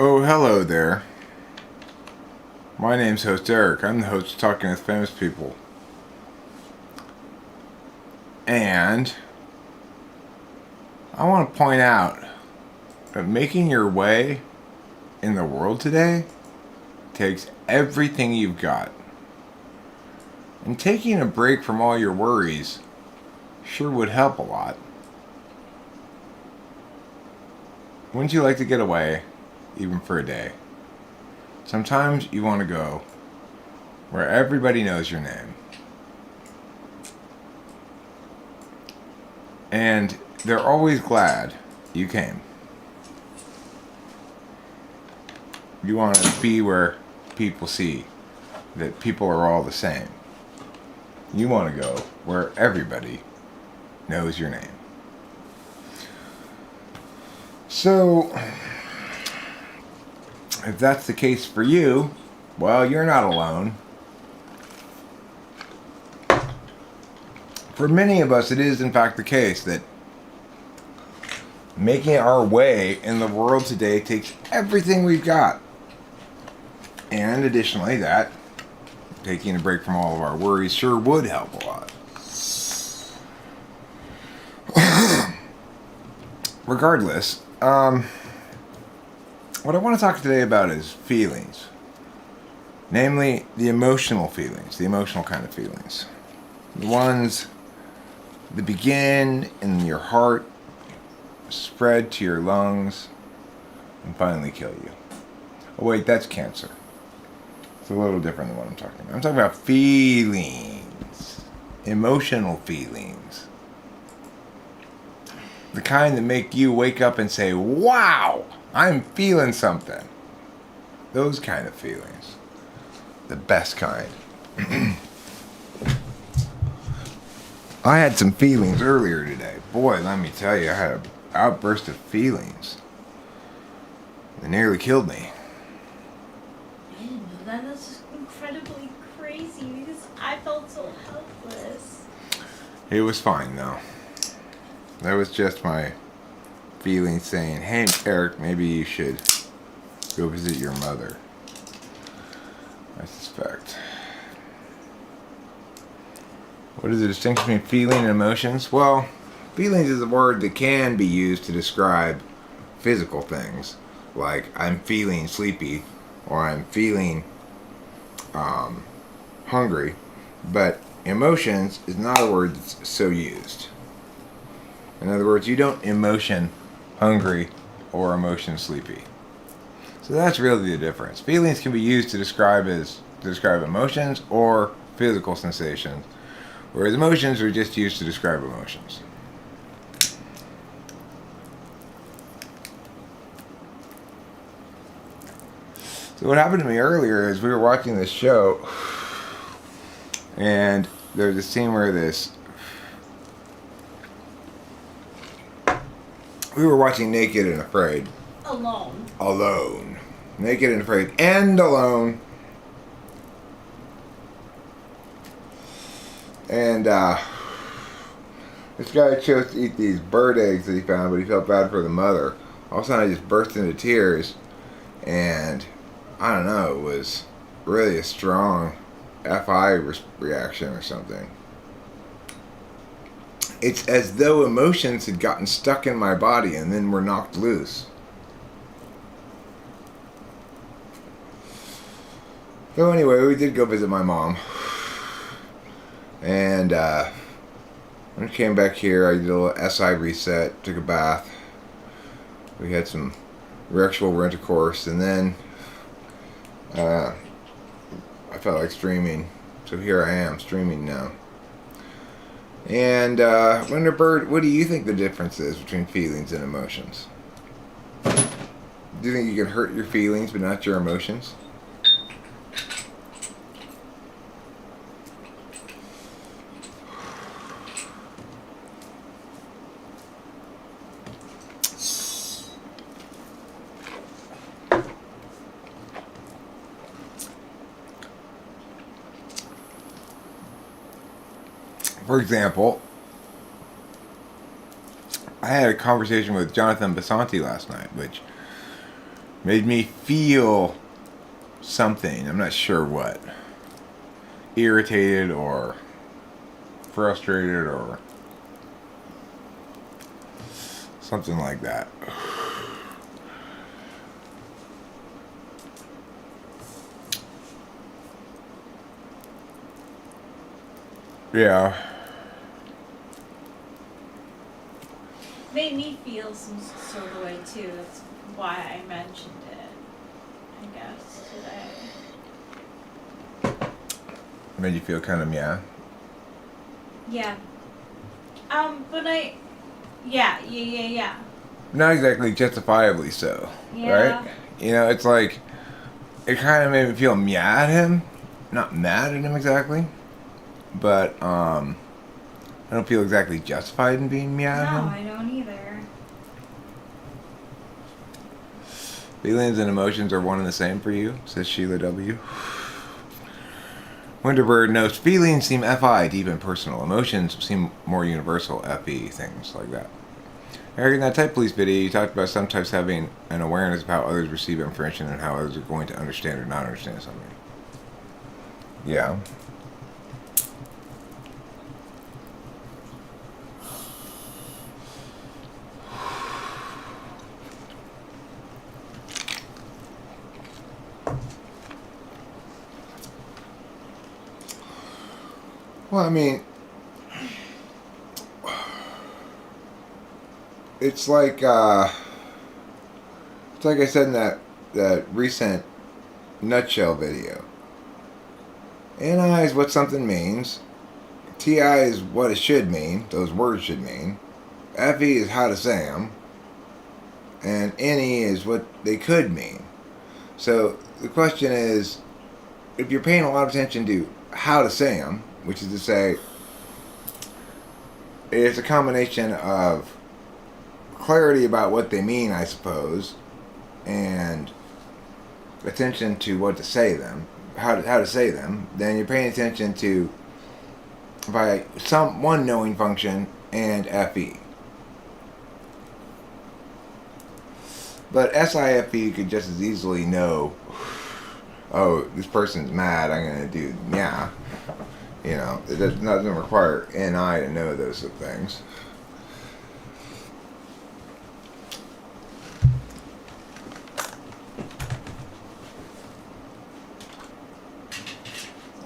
Oh, hello there. My name's host Eric. I'm the host of Talking with Famous People. And I want to point out that making your way in the world today takes everything you've got. And taking a break from all your worries sure would help a lot. Wouldn't you like to get away, even for a day? Sometimes you want to go where everybody knows your name. And they're always glad you came. You want to be where people see that people are all the same. You want to go where everybody knows your name. So, if that's the case for you, well, you're not alone. For many of us, it is in fact the case that making our way in the world today takes everything we've got. And additionally, that taking a break from all of our worries sure would help a lot. Regardless, what I want to talk today about is feelings. Namely, the emotional feelings, the emotional kind of feelings. The ones that begin in your heart, spread to your lungs, and finally kill you. Oh wait, that's cancer. It's a little different than what I'm talking about. I'm talking about feelings. Emotional feelings. The kind that make you wake up and say, wow, I'm feeling something. Those kind of feelings. The best kind. I had some feelings earlier today. Boy, let me tell you, I had an outburst of feelings. They nearly killed me. I didn't know that. That's just incredibly crazy because I felt so helpless. It was fine, though. That was just my feelings saying, hey, Eric, maybe you should go visit your mother. I suspect. What is the distinction between feeling and emotions? Well, feelings is a word that can be used to describe physical things. Like, I'm feeling sleepy, or I'm feeling hungry. But emotions is not a word that's so used. In other words, you don't emotion hungry or emotion sleepy. So that's really the difference. Feelings can be used to describe emotions or physical sensations, whereas emotions are just used to describe emotions. So what happened to me earlier is we were watching this show, and there's a scene where we were watching Naked and Afraid. Alone. Naked and Afraid. And alone. And this guy chose to eat these bird eggs that he found, but he felt bad for the mother. All of a sudden I just burst into tears. And I don't know, it was really a strong FI reaction or something. It's as though emotions had gotten stuck in my body and then were knocked loose. So anyway, we did go visit my mom. And when I came back here, I did a little SI reset, took a bath. We had some sexual intercourse, and then I felt like streaming. So here I am, streaming now. And Wonderbird, what do you think the difference is between feelings and emotions? Do you think you can hurt your feelings but not your emotions? For example, I had a conversation with Jonathan Basanti last night, which Made me feel something. I'm not sure what. Irritated or frustrated or something like that. Yeah. Made me feel some sort of way too. That's why I mentioned it, I guess, today. Made you feel kind of yeah. Yeah. But yeah. Not exactly justifiably so. Yeah. Right? You know, it's like it kind of made me feel mad at him. Not mad at him exactly. But I don't feel exactly justified in being mad at him. No, I don't either. Feelings and emotions are one and the same for you, says Sheila W. Winterbird notes, feelings seem FI, deep and personal. Emotions seem more universal, FE, things like that. Eric, in that Type Police video, you talked about some types having an awareness of how others receive information and how others are going to understand or not understand something. Yeah. Well, I mean, it's like I said in that recent nutshell video. NI is what something means. TI is what it should mean. Those words should mean. FE is how to say them. And NE is what they could mean. So the question is, if you're paying a lot of attention to how to say them, which is to say, it's a combination of clarity about what they mean, I suppose, and attention to what to say them, how to say them. Then you're paying attention to by one knowing function and FE. But SIFE you could just as easily know, oh, this person's mad, I'm going to do yeah. You know, it doesn't require NI to know those things.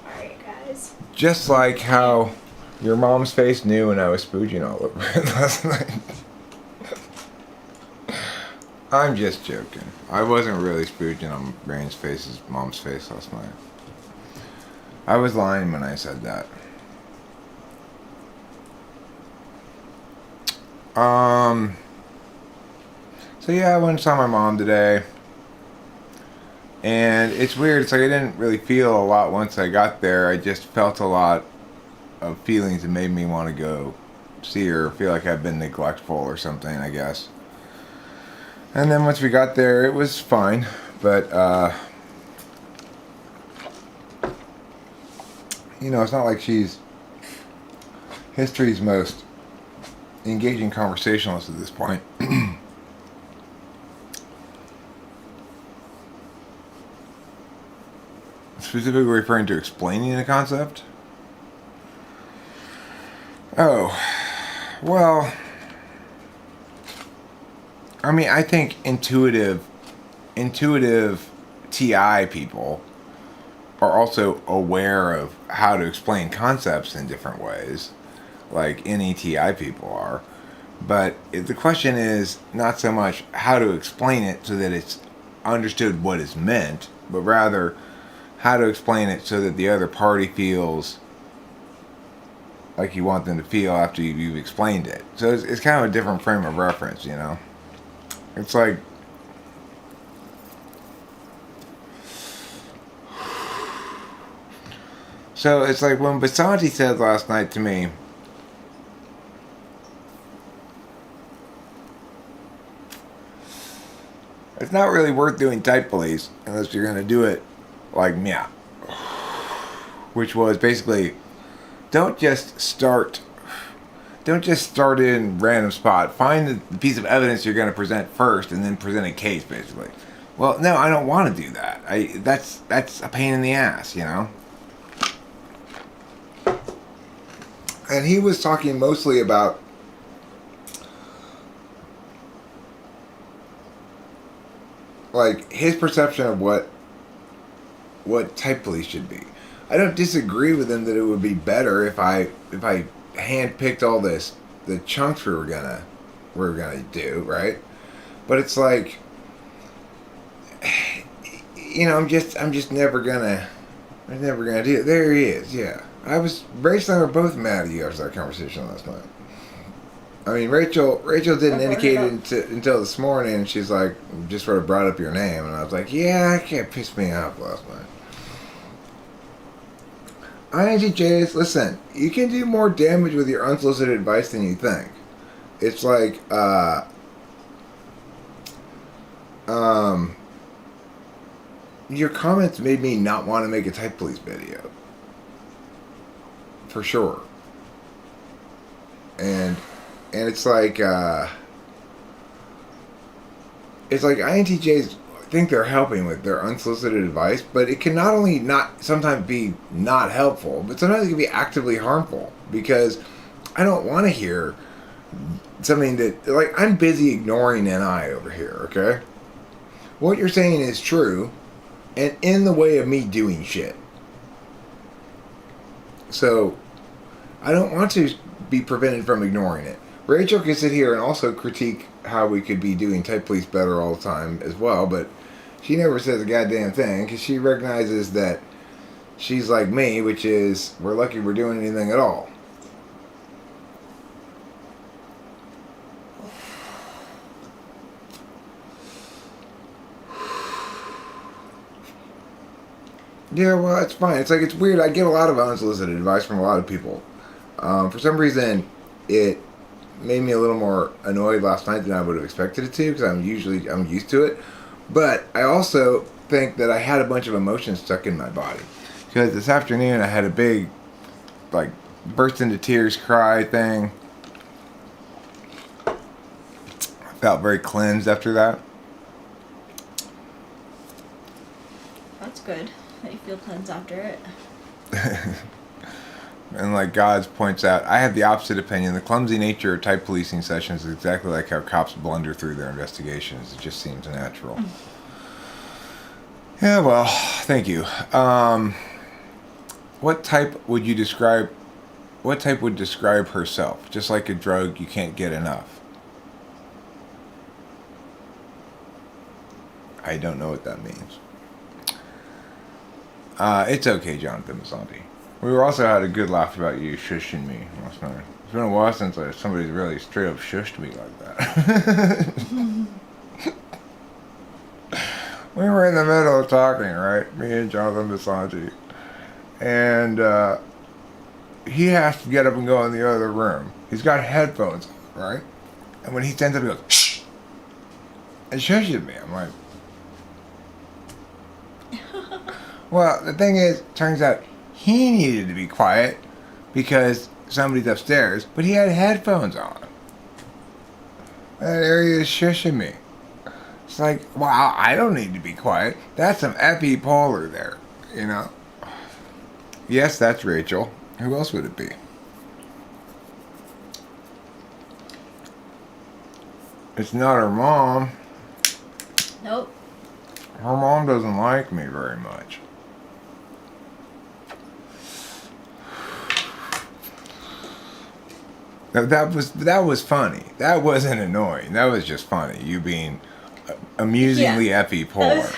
Alright, guys. Just like how your mom's face knew when I was spooging all over it last night. I'm just joking. I wasn't really spooging on Rain's mom's face last night. I was lying when I said that. So yeah, I went and saw my mom today. And it's weird. It's like I didn't really feel a lot once I got there. I just felt a lot of feelings that made me want to go see her. Feel like I've been neglectful or something, I guess. And then once we got there, it was fine. But, you know, it's not like she's history's most engaging conversationalist at this point. Specifically referring to explaining the concept? Oh, well, I mean, I think intuitive TI people are also aware of how to explain concepts in different ways, like NETI people are. But the question is not so much how to explain it so that it's understood what is meant, but rather how to explain it so that the other party feels like you want them to feel after you've explained it. So it's kind of a different frame of reference, you know? It's like, so it's like when Basanti said last night to me, it's not really worth doing type police unless you're going to do it like meow. Which was basically, don't just start in random spot. Find the piece of evidence you're going to present first and then present a case, basically. Well, no, I don't want to do that. That's a pain in the ass, you know. And he was talking mostly about like his perception of what type police should be. I don't disagree with him that it would be better if I handpicked all the chunks we were gonna do, right? But it's like, you know, I'm just never gonna do it. There he is. Yeah, Rachel and I were both mad at you after that conversation last night. I mean, Rachel didn't indicate it until this morning, and she's like, just sort of brought up your name, and I was like, yeah, that can't piss me off last night. INTJs, listen, you can do more damage with your unsolicited advice than you think. It's like, your comments made me not want to make a type police video. For sure. And it's like INTJs think they're helping with their unsolicited advice, but it can not only not sometimes be not helpful, but sometimes it can be actively harmful, because I don't want to hear something that, like, I'm busy ignoring NI over here, okay? What you're saying is true and in the way of me doing shit. So I don't want to be prevented from ignoring it. Rachel can sit here and also critique how we could be doing type police better all the time as well, but she never says a goddamn thing because she recognizes that she's like me, which is, we're lucky we're doing anything at all. Yeah, well, it's fine. It's like, it's weird. I get a lot of unsolicited advice from a lot of people. For some reason, it made me a little more annoyed last night than I would have expected it to, because I'm used to it. But I also think that I had a bunch of emotions stuck in my body. Because this afternoon I had a big, like, burst into tears cry thing. I felt very cleansed after that. That's good that you feel cleansed after it. And like God points out, I have the opposite opinion. The clumsy nature of type policing sessions is exactly like how cops blunder through their investigations. It just seems natural. Yeah, well, thank you. What type would describe herself? Just like a drug, you can't get enough. I don't know what that means. It's okay, Jonathan Masanti. We also had a good laugh about you shushing me last night. It's been a while since somebody's really straight up shushed me like that. We were in the middle of talking, right? Me and Jonathan Masanti. And he has to get up and go in the other room. He's got headphones on, right? And when he stands up, he goes, shh! And shushes me. I'm like... Well, the thing is, turns out he needed to be quiet because somebody's upstairs, but he had headphones on. That area is shushing me. It's like, wow, I don't need to be quiet. That's some epipolar there, you know? Yes, that's Rachel. Who else would it be? It's not her mom. Nope. Her mom doesn't like me very much. That was funny. That wasn't annoying. That was just funny. You being amusingly epipolar.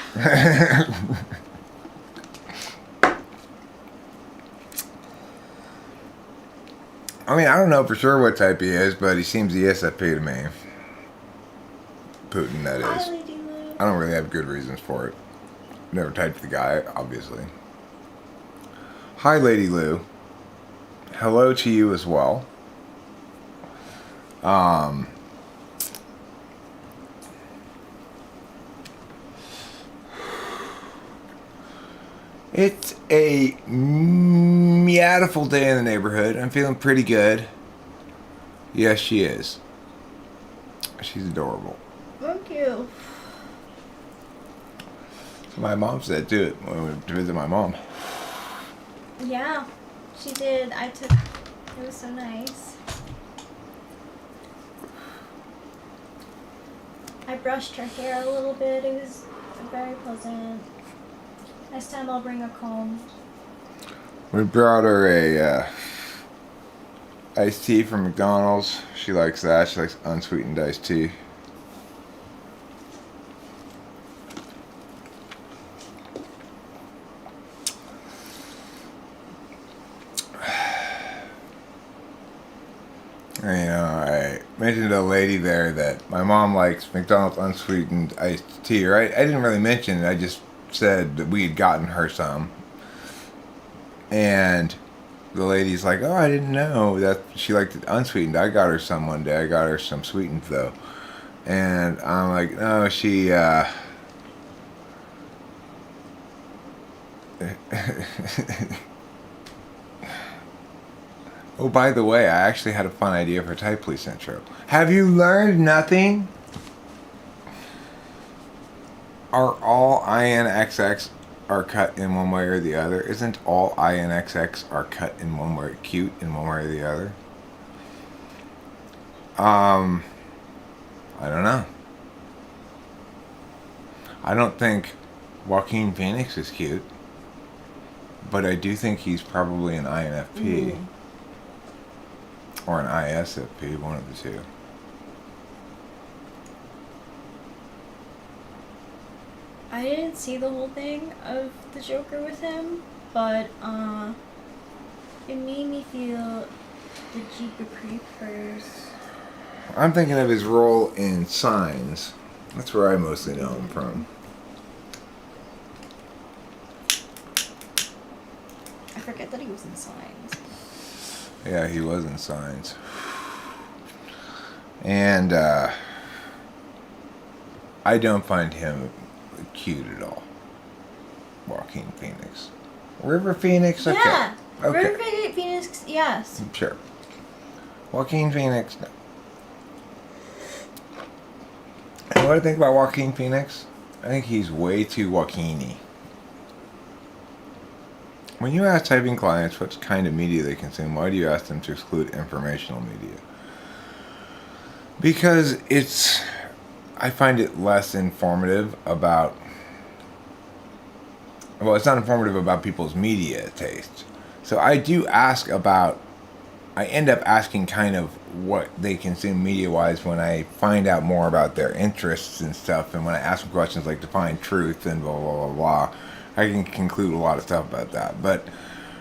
I mean, I don't know for sure what type he is, but he seems ESFP to me. Putin, that is. I don't really have good reasons for it. Never typed the guy, obviously. Hi, Lady Lou. Hello to you as well. It's a meowful day in the neighborhood. I'm feeling pretty good. Yes, she is. She's adorable. Thank you. My mom said too when we went to visit my mom. Yeah, she did. It was so nice. I brushed her hair a little bit. It was very pleasant. Next time I'll bring a comb. We brought her a iced tea from McDonald's. She likes that. She likes unsweetened iced tea. I mentioned to a lady there that my mom likes McDonald's unsweetened iced tea, right? I didn't really mention it. I just said that we had gotten her some. And the lady's like, oh, I didn't know that she liked it unsweetened. I got her some one day. I got her some sweetened, though. And I'm like, no, she, Oh, by the way, I actually had a fun idea for Type Police intro. Have you learned nothing? Are all INXX are cut in one way or the other? Isn't all INXX are cut in one way, cute in one way or the other? I don't know. I don't think Joaquin Phoenix is cute, but I do think he's probably an INFP. Or an ISFP, one of the two. I didn't see the whole thing of the Joker with him, but it made me feel the Jeepers Creepers. I'm thinking of his role in Signs. That's where I mostly know him from. I forget that he was in Signs. Yeah, he was in Signs. And I don't find him cute at all. Joaquin Phoenix. River Phoenix? Okay. Yeah. Okay. River Phoenix, yes. Sure. Joaquin Phoenix, no. And what I think about Joaquin Phoenix? I think he's way too Joaquin-y. When you ask typing clients what kind of media they consume, why do you ask them to exclude informational media? Because I find it less informative about, well, it's not informative about people's media tastes. So I end up asking kind of what they consume media-wise when I find out more about their interests and stuff, and when I ask them questions like define truth and blah, blah, blah, blah. I can conclude a lot of stuff about that, but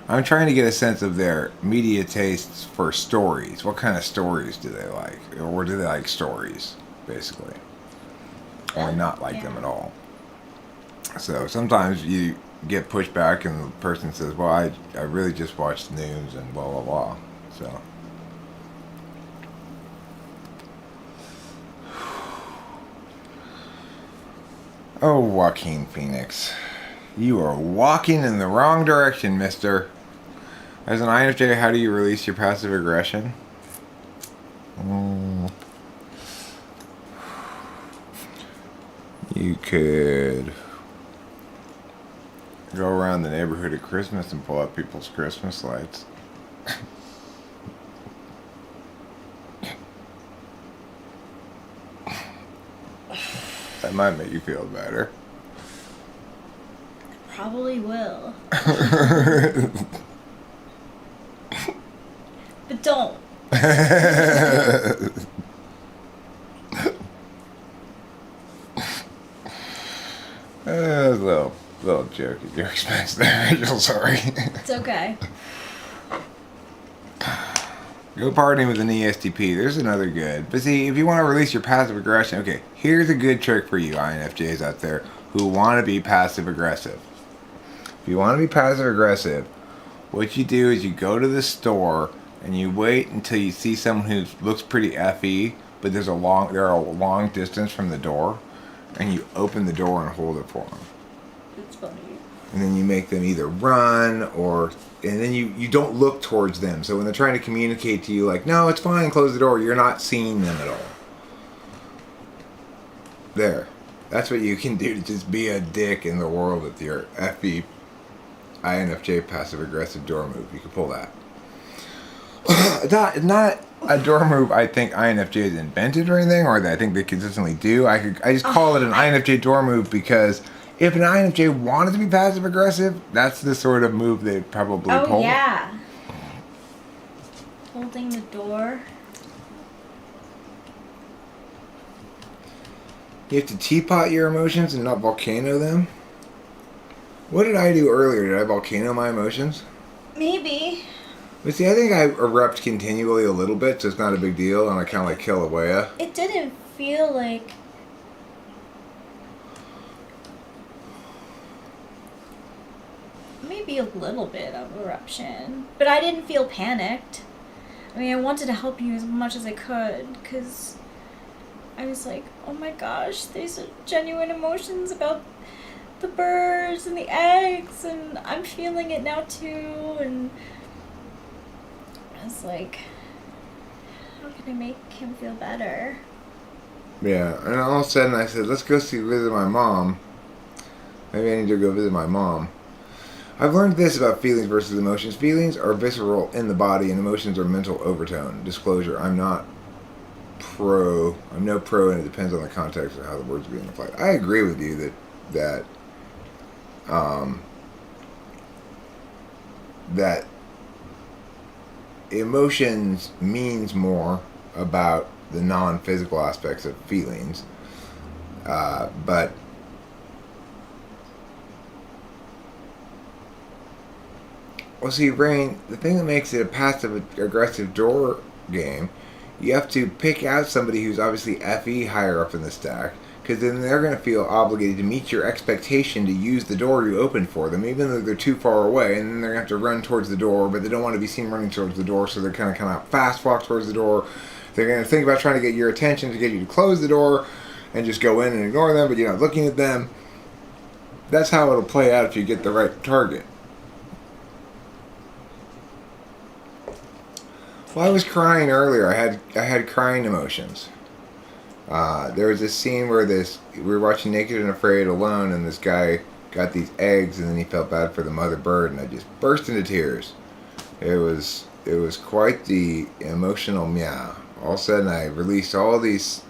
I'm trying to get a sense of their media tastes for stories. What kind of stories do they like? Or do they like stories, basically? Or not like them at all? So sometimes you get pushed back and the person says, well, I really just watched the news and blah, blah, blah. So... Oh, Joaquin Phoenix. You are walking in the wrong direction, mister. As an INFJ, how do you release your passive aggression? You could go around the neighborhood at Christmas and pull out people's Christmas lights. That might make you feel better. Probably will. But don't. A little joke at your expense there, Rachel. Sorry. It's okay. Go partying with an ESTP. There's another good. But see, if you want to release your passive aggression, okay, here's a good trick for you INFJs out there who want to be passive aggressive. If you want to be passive aggressive, what you do is you go to the store and you wait until you see someone who looks pretty FE, but they're a long distance from the door, and you open the door and hold it for them. It's funny. And then you make them either run and then you don't look towards them. So when they're trying to communicate to you like, no, it's fine, close the door, you're not seeing them at all. There. That's what you can do to just be a dick in the world with your FE INFJ passive aggressive door move. You can pull that. Not a door move I think INFJ has invented or anything, or that I think they consistently do. I just call it an INFJ door move because if an INFJ wanted to be passive aggressive, that's the sort of move they'd probably pull. Oh yeah. Holding the door. You have to teapot your emotions and not volcano them. What did I do earlier? Did I volcano my emotions? Maybe. But see, I think I erupt continually a little bit, so it's not a big deal, and I kind of like kill away. It didn't feel like... Maybe a little bit of eruption. But I didn't feel panicked. I mean, I wanted to help you as much as I could, because I was like, oh my gosh, these are genuine emotions about the birds and the eggs, and I'm feeling it now too, and I was like, how can I make him feel better? Yeah, and all of a sudden I said, let's go visit my mom. Maybe I need to go visit my mom. I've learned this about feelings versus emotions. Feelings are visceral in the body, and emotions are mental overtone. Disclosure, I'm no pro, and it depends on the context of how the words are being applied. I agree with you that emotions means more about the non-physical aspects of feelings, but well, see, Rain, the thing that makes it a passive-aggressive door game, you have to pick out somebody who's obviously FE higher up in the stack, because then they're going to feel obligated to meet your expectation to use the door you opened for them, even though they're too far away, and then they're going to have to run towards the door, but they don't want to be seen running towards the door, so they're kind of fast walk towards the door. They're going to think about trying to get your attention to get you to close the door, and just go in and ignore them, but you're not looking at them. That's how it'll play out if you get the right target. Well, I was crying earlier. I had crying emotions. There was this scene where we were watching Naked and Afraid alone, and this guy got these eggs, and then he felt bad for the mother bird, and I just burst into tears. It was quite the emotional meow. All of a sudden, I released all these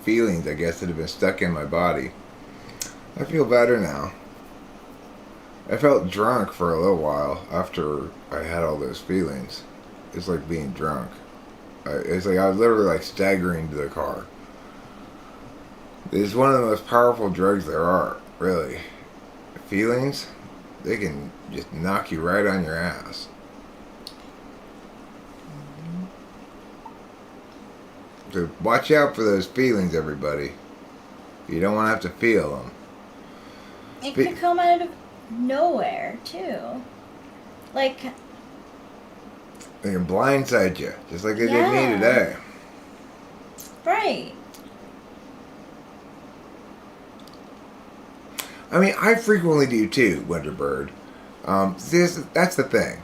feelings, I guess, that have been stuck in my body. I feel better now. I felt drunk for a little while after I had all those feelings. It's like being drunk. It's like I was literally like staggering to the car. It's one of the most powerful drugs there are, really. Feelings, they can just knock you right on your ass. So watch out for those feelings, everybody. You don't want to have to feel them. It could come out of nowhere, too. Like... They can blindside you, just like they did me today. Right. I mean, I frequently do too, Winterbird. That's the thing.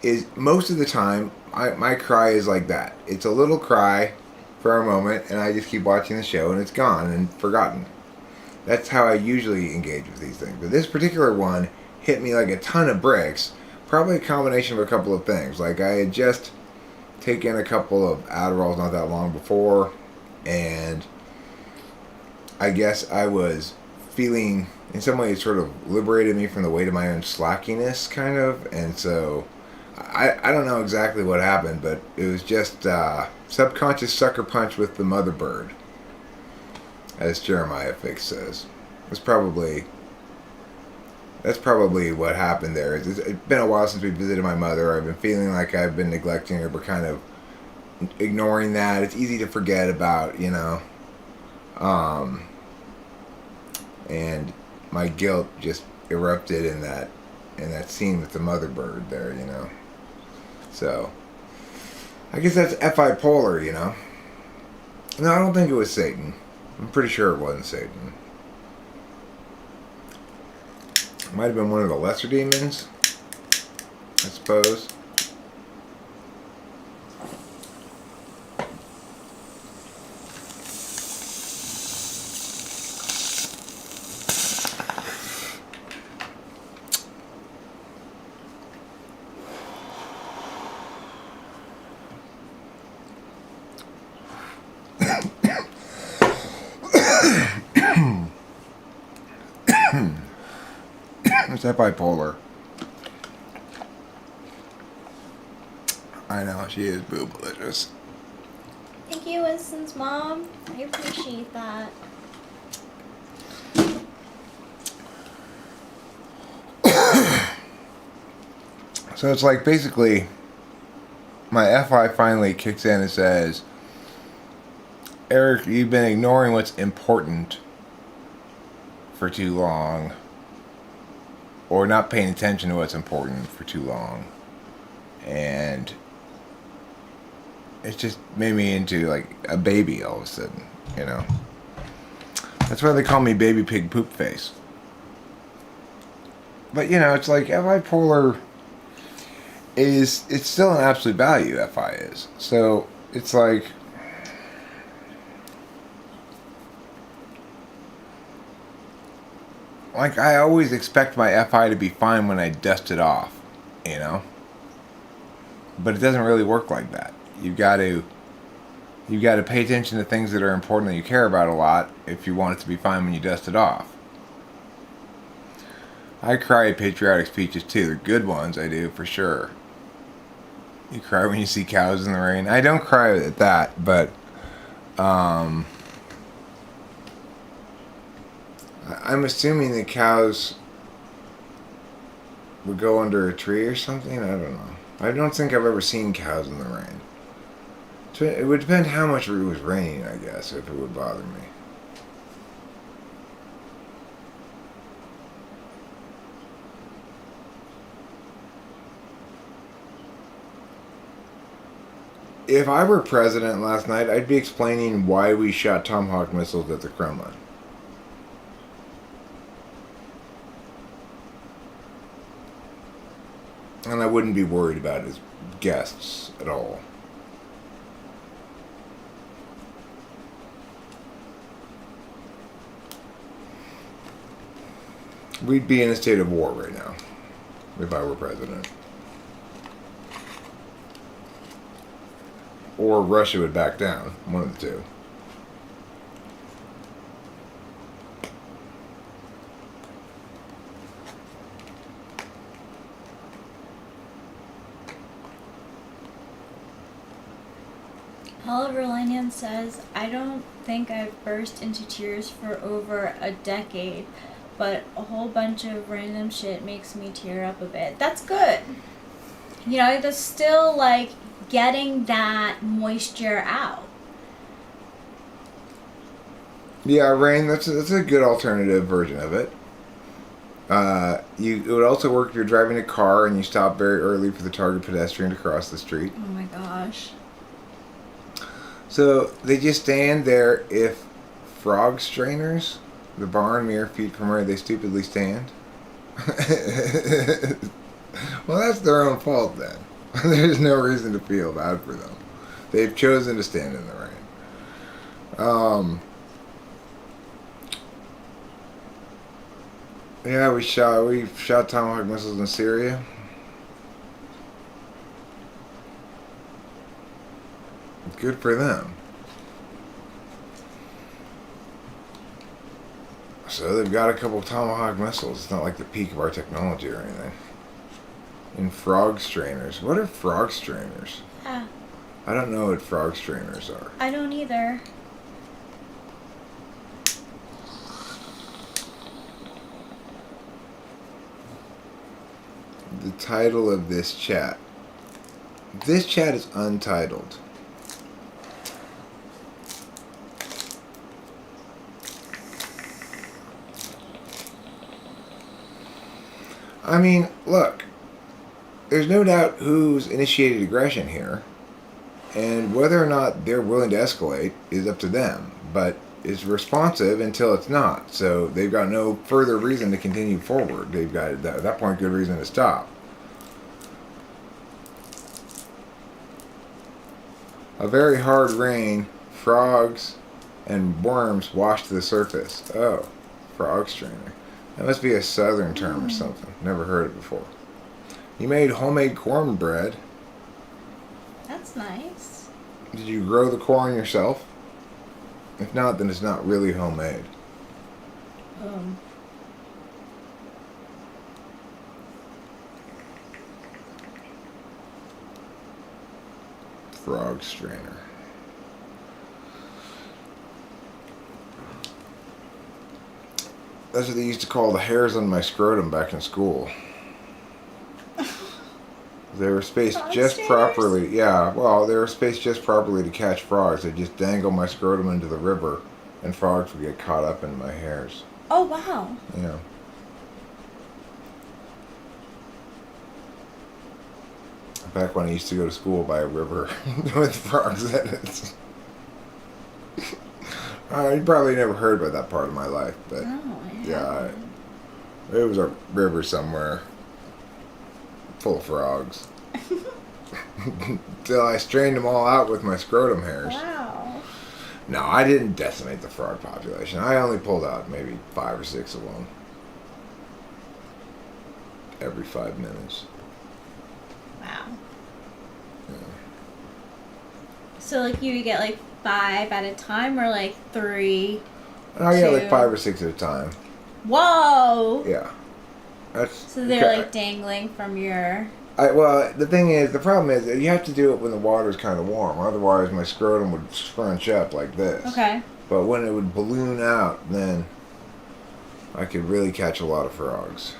Is most of the time, my cry is like that. It's a little cry for a moment, and I just keep watching the show, and it's gone and forgotten. That's how I usually engage with these things. But this particular one hit me like a ton of bricks. Probably a combination of a couple of things. Like, I had just taken a couple of Adderalls not that long before, and I guess I was feeling, in some ways, sort of liberated me from the weight of my own slackiness, kind of. And so, I don't know exactly what happened, but it was just subconscious sucker punch with the mother bird, as Jeremiah Fix says. That's probably what happened there. It's been a while since we visited my mother. I've been feeling like I've been neglecting her, but kind of ignoring that. It's easy to forget about, you know. And my guilt just erupted in that scene with the mother bird there, you know. So, I guess that's FI polar, you know. No, I don't think it was Satan. I'm pretty sure it wasn't Satan. Might have been one of the lesser demons, I suppose. Is that bipolar? I know, she is boobalicious. Thank you, Winston's mom. I appreciate that. So it's like basically my FI finally kicks in and says, Eric, you've been ignoring what's important for too long, or not paying attention to what's important for too long, and it just made me into like a baby all of a sudden, you know. That's why they call me baby pig poop face. But you know, it's like FI polar it's still an absolute value. FI is, so it's like, I always expect my FI to be fine when I dust it off, you know. But it doesn't really work like that. You've got to pay attention to things that are important that you care about a lot if you want it to be fine when you dust it off. I cry at patriotic speeches too. They're good ones, I do, for sure. You cry when you see cows in the rain. I don't cry at that, but I'm assuming that cows would go under a tree or something. I don't know. I don't think I've ever seen cows in the rain. So it would depend how much it was raining, I guess, if it would bother me. If I were president last night, I'd be explaining why we shot Tomahawk missiles at the Kremlin. And I wouldn't be worried about his guests at all. We'd be in a state of war right now if I were president. Or Russia would back down. One of the two. Oliver Lanyon says, I don't think I've burst into tears for over a decade, but a whole bunch of random shit makes me tear up a bit. That's good. You know, it's still like getting that moisture out. Yeah, rain, that's a good alternative version of it. It would also work if you're driving a car and you stop very early for the target pedestrian to cross the street. Oh my gosh. So they just stand there if frog strainers, the barn mere feet from where they stupidly stand. Well, that's their own fault then. There's no reason to feel bad for them. They've chosen to stand in the rain. Yeah, we shot Tomahawk missiles in Syria. Good for them. So they've got a couple of Tomahawk missiles. It's not like the peak of our technology or anything. And frog strainers. What are frog strainers? Yeah. I don't know what frog strainers are. I don't either. The title of this chat. This chat is untitled. I mean, look, there's no doubt who's initiated aggression here, and whether or not they're willing to escalate is up to them, but it's responsive until it's not, so they've got no further reason to continue forward. They've got, at that point, good reason to stop. A very hard rain, frogs and worms wash to the surface. Oh, frog strainer. That must be a southern term or something. Never heard it before. You made homemade cornbread. That's nice. Did you grow the corn yourself? If not, then it's not really homemade. frog strainer. That's what they used to call the hairs on my scrotum back in school. They were spaced Frog just strainers? properly. Yeah, well, they were spaced just properly to catch frogs. They just dangle my scrotum into the river, and frogs would get caught up in my hairs. Oh, wow. Yeah. Back when I used to go to school by a river with frogs in it. You probably never heard about that part of my life, but yeah, it was a river somewhere full of frogs. Till I strained them all out with my scrotum hairs. Wow. No, I didn't decimate the frog population. I only pulled out maybe 5 or 6 of them every 5 minutes. Wow. Yeah. So, like, you get, like, 5 at a time or, like, 3? I get like 2? 5 or 6 at a time. Whoa! Yeah. That's So they're, like, dangling from your... Well, the thing is, the problem is that you have to do it when the water's kind of warm. Otherwise, my scrotum would scrunch up like this. Okay. But when it would balloon out, then I could really catch a lot of frogs.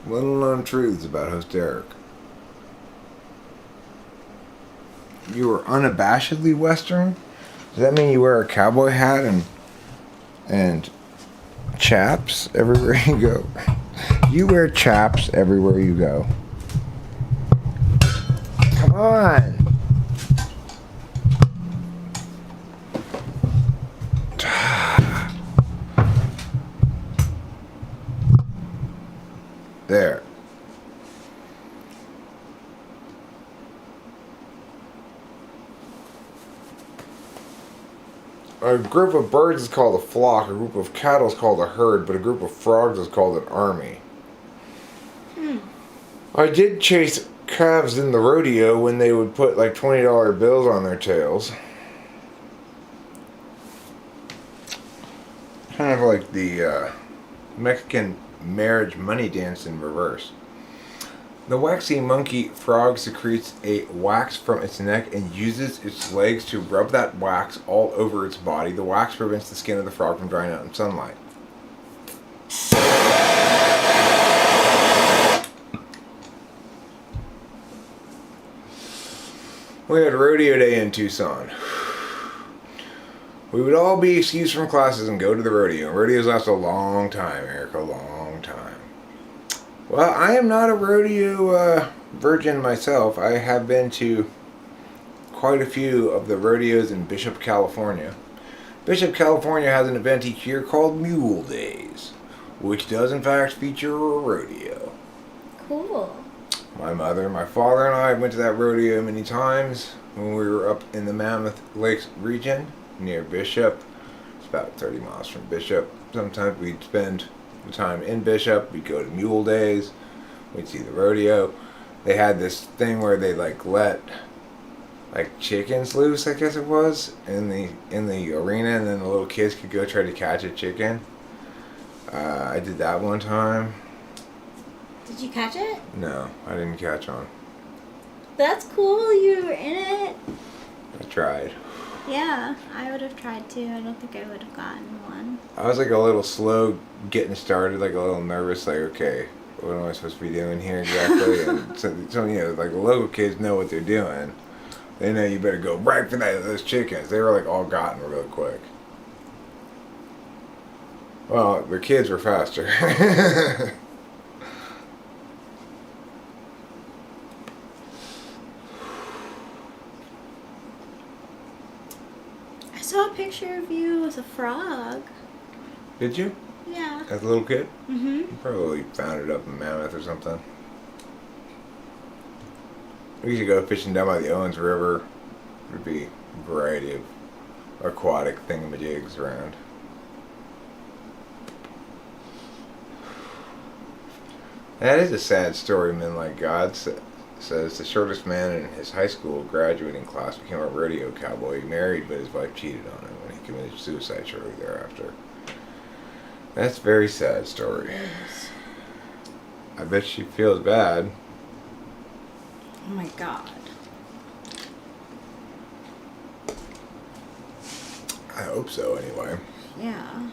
Little known truths about host Eric. You were unabashedly Western? Does that mean you wear a cowboy hat and chaps everywhere you go? You wear chaps everywhere you go. Come on. There. A group of birds is called a flock, a group of cattle is called a herd, but a group of frogs is called an army. I did chase calves in the rodeo when they would put like $20 bills on their tails. Kind of like the Mexican marriage money dance in reverse. The waxy monkey frog secretes a wax from its neck and uses its legs to rub that wax all over its body. The wax prevents the skin of the frog from drying out in sunlight. We had rodeo day in Tucson. We would all be excused from classes and go to the rodeo. Rodeos last a long time, Eric, a long time. Well, I am not a rodeo virgin myself. I have been to quite a few of the rodeos in Bishop, California. Bishop, California has an event each year called Mule Days, which does in fact feature a rodeo. Cool. My mother, my father, and I went to that rodeo many times when we were up in the Mammoth Lakes region near Bishop. It's about 30 miles from Bishop. Sometimes we'd spend the time in Bishop. We'd go to Mule Days. We'd see the rodeo. They had this thing where they like let like chickens loose, I guess it was, in the arena, and then the little kids could go try to catch a chicken. I did that one time. Did you catch it? No, I didn't catch one. That's cool. You were in it. I tried. Yeah, I would have tried to. I don't think I would have gotten one. I was like a little slow getting started, like a little nervous, like, okay, what am I supposed to be doing here exactly? And so you know, like the local kids know what they're doing. They know you better go right for those chickens. They were like all gotten real quick. Well, the kids were faster. I saw a picture of you as a frog. Did you? Yeah. As a little kid? Mm-hmm. You probably found it up in Mammoth or something. We used to go fishing down by the Owens River. There'd be a variety of aquatic thingamajigs around. That is a sad story, man. Like God says, the shortest man in his high school graduating class became a rodeo cowboy. He married, but his wife cheated on him when he committed suicide shortly thereafter. That's a very sad story. I bet she feels bad. Oh my god. I hope so, anyway. Yeah.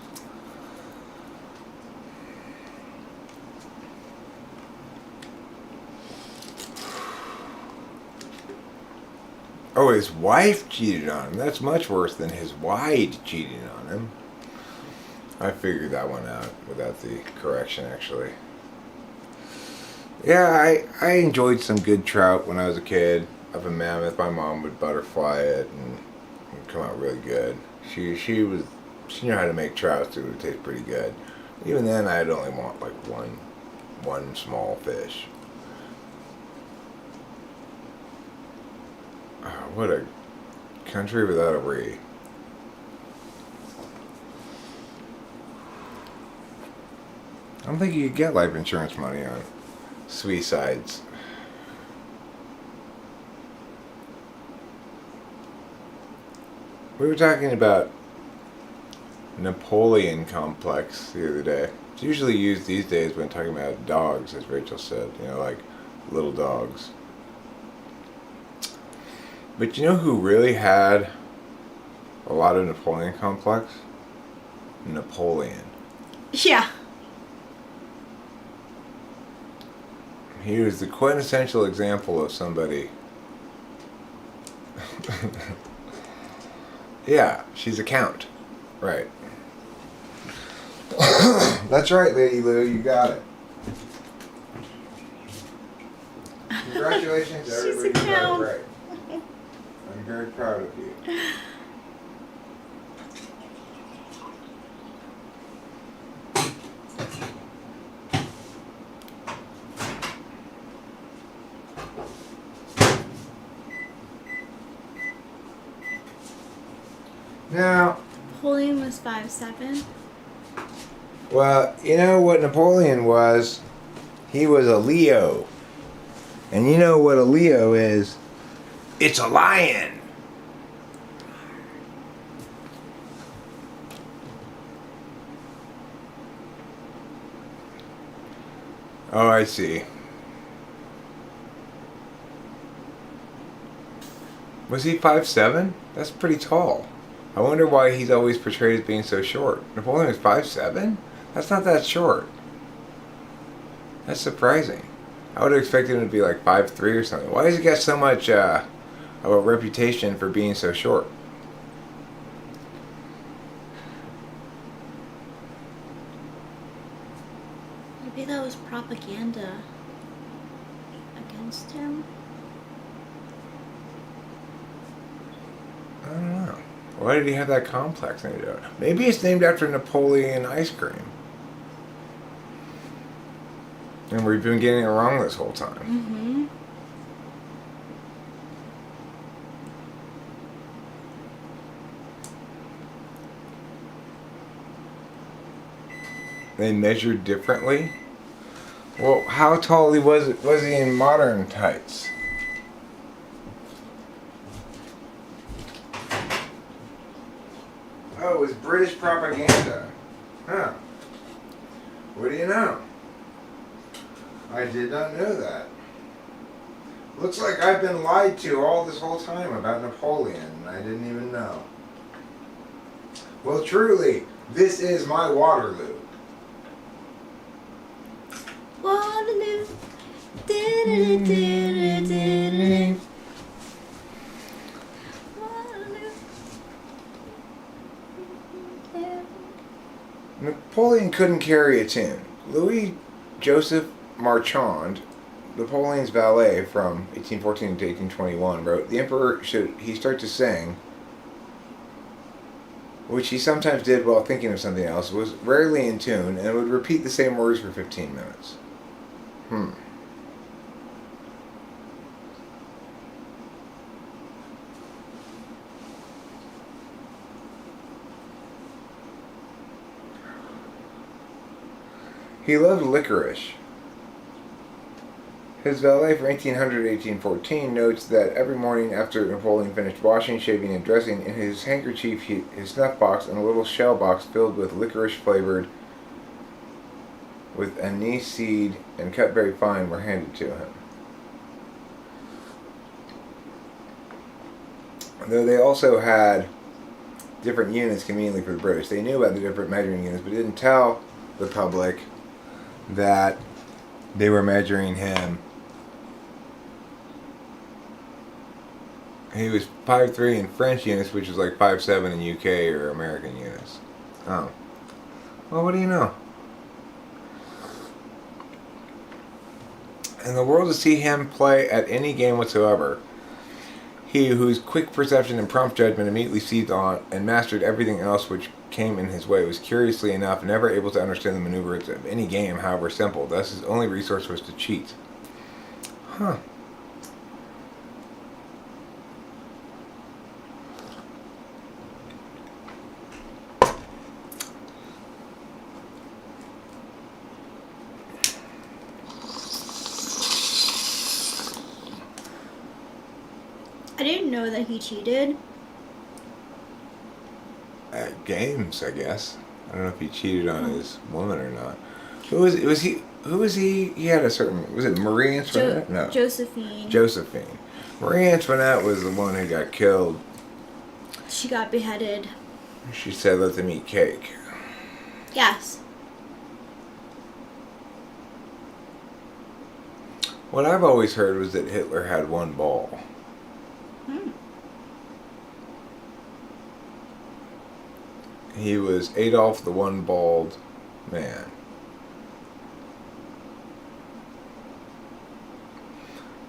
Oh, his wife cheated on him. That's much worse than his wife cheating on him. I figured that one out without the correction, actually. Yeah, I enjoyed some good trout when I was a kid. Up in Mammoth, my mom would butterfly it and it would come out really good. She knew how to make trout, so it would taste pretty good. Even then, I'd only want like one small fish. Oh, what a country without a re. I don't think you could get life insurance money on suicides. We were talking about Napoleon complex the other day. It's usually used these days when talking about dogs, as Rachel said, like little dogs. But you know who really had a lot of Napoleon complex? Napoleon. Yeah. He was the quintessential example of somebody. Yeah, she's a count. Right. That's right, Lady Lou, you got it. Congratulations, She's everybody. a count. Right. I'm very proud of you. Now, Napoleon was 5'7". well, you know what Napoleon was? He was a Leo. And you know what a Leo is? It's a lion. Oh, I see. Was he 5'7"? That's pretty tall. I wonder why he's always portrayed as being so short. Napoleon was 5'7"? That's not that short. That's surprising. I would have expected him to be like 5'3" or something. Why does he get so much of a reputation for being so short? Maybe that was propaganda against him. I don't know. Why did he have that complex? Maybe it's named after Napoleon ice cream. And we've been getting it wrong this whole time. Mm-hmm. They measured differently. Well, how tall was he in modern heights? Oh, it was British propaganda. Huh. What do you know? I did not know that. Looks like I've been lied to all this whole time about Napoleon, and I didn't even know. Well, truly, this is my Waterloo. Waterloo. Do-do-do-do-do-do-do. Waterloo. Napoleon couldn't carry a tune. Louis Joseph Marchand, Napoleon's valet from 1814 to 1821, wrote, "The emperor should he start to sing, which he sometimes did while thinking of something else, was rarely in tune, and would repeat the same words for 15 minutes. He loved licorice. His valet from 1800 to 1814 notes that every morning after Napoleon finished washing, shaving, and dressing, in his handkerchief, his snuff box, and a little shell box filled with licorice flavored with anise seed and cut very fine were handed to him." Though they also had different units conveniently for the British. They knew about the different measuring units, but didn't tell the public that they were measuring him. He was 5'3" in French units, which is like 5'7" in UK or American units. Oh. Well, what do you know? In the world to see him play at any game whatsoever, he whose quick perception and prompt judgment immediately seized on and mastered everything else which came in his way, was curiously enough never able to understand the maneuvers of any game, however simple. Thus his only resource was to cheat. Huh. I didn't know that he cheated. At games, I guess. I don't know if he cheated on his woman or not. Who was he? Who was he? He had a certain. Was it Marie Antoinette? No. Josephine. Josephine. Marie Antoinette was the one who got killed. She got beheaded. She said, "Let them eat cake." Yes. What I've always heard was that Hitler had one ball. He was Adolf the one bald man.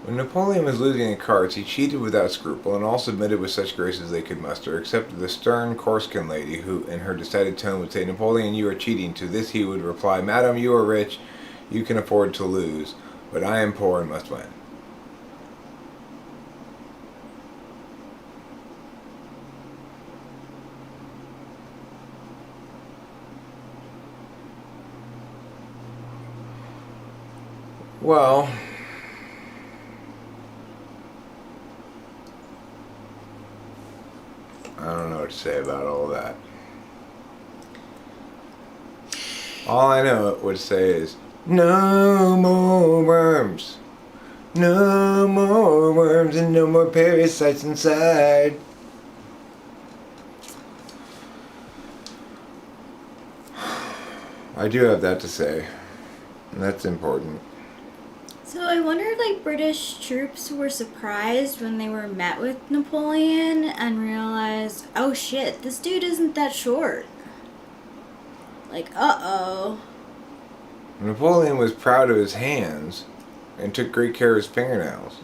When Napoleon was losing in cards, he cheated without scruple, and all submitted with such grace as they could muster, except the stern Corsican lady, who, in her decided tone, would say, "Napoleon, you are cheating." To this he would reply, "Madam, you are rich, you can afford to lose, but I am poor and must win." Well, I don't know what to say about all that. All I know what to say is, no more worms. No more worms and no more parasites inside. I do have that to say. And that's important. So I wondered, like, British troops were surprised when they were met with Napoleon and realized, oh shit, this dude isn't that short. Like, uh-oh. Napoleon was proud of his hands and took great care of his fingernails.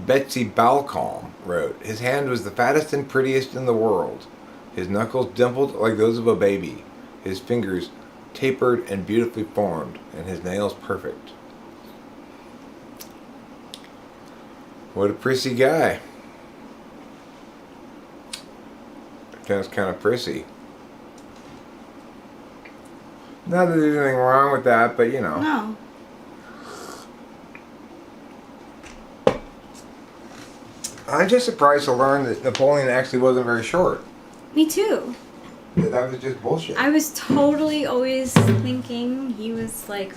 Betsy Balcom wrote, "His hand was the fattest and prettiest in the world. His knuckles dimpled like those of a baby. His fingers tapered and beautifully formed, and his nails perfect." What a prissy guy. Sounds kind of prissy. Not that there's anything wrong with that, but you know. No. I'm just surprised to learn that Napoleon actually wasn't very short. Me too. That was just bullshit. I was totally always thinking he was like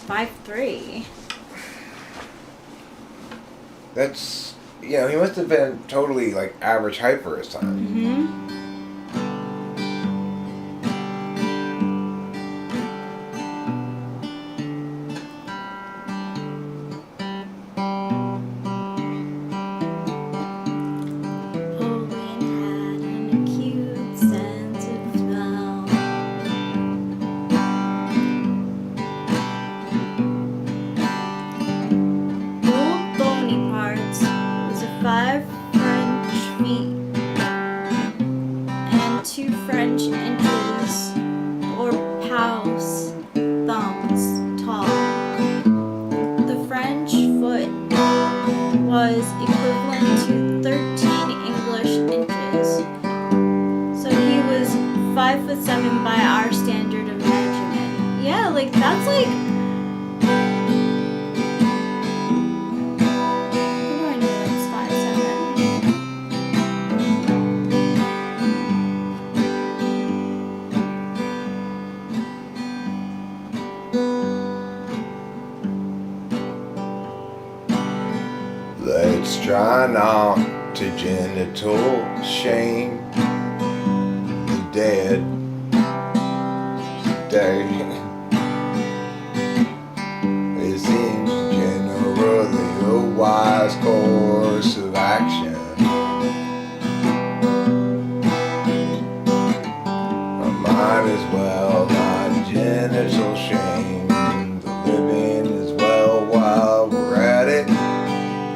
5'3". That's, you know, he must have been totally like average height for his time. Mm-hmm. Was equivalent to 13 English inches. So he was 5'7" by our standard of measurement. Yeah, like that's like. What do I know that's 5'7"? Let's try not to genital shame. He's dead today. It seems generally a wise course of action. I might as well not genital shame the living as well while we're at it.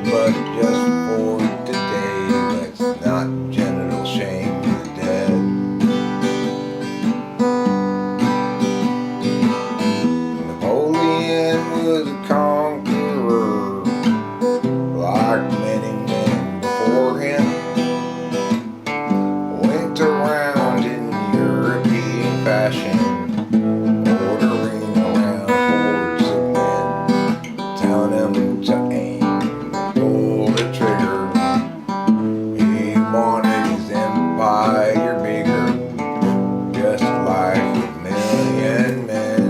But just for today, let's not genital shame the dead. Napoleon was a conqueror, like many men before him. Went around in European fashion, ordering around hordes of men, telling them to aim, pull the trigger. He wanted his empire bigger, just like a million men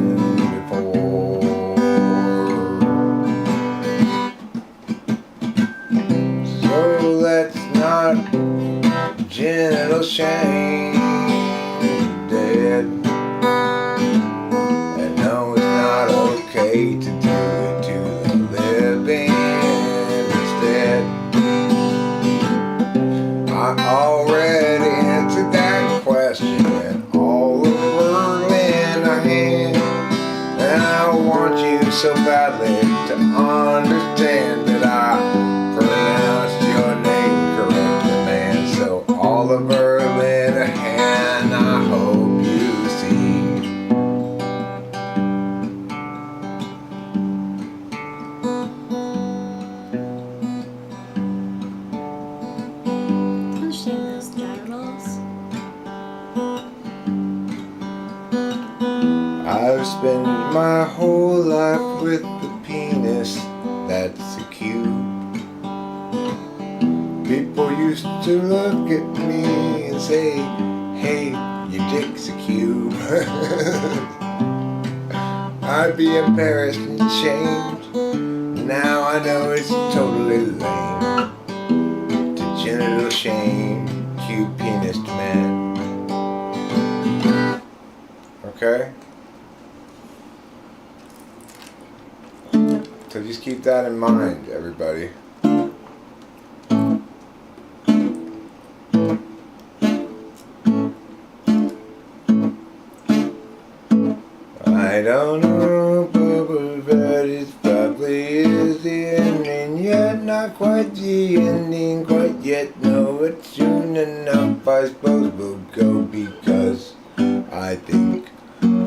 before. So let's not genital shame the dead. And no, it's not okay to do it to the living instead. I already answered that question all over in a hand. And I want you so badly to understand that I pronounced your name correctly, man. So Oliver Linehan, I hope you see. Understand those gyros? I've spent my whole life with the penis that's a cube. People used to look at me and say, hey, your dick's a cube. I'd be embarrassed and ashamed. Now I know it's totally lame to genital shame cube penis man. Okay? So just keep that in mind, everybody. I don't know, but it probably is the ending yet. Not quite the ending, quite yet. No, it's soon enough. I suppose we'll go because I think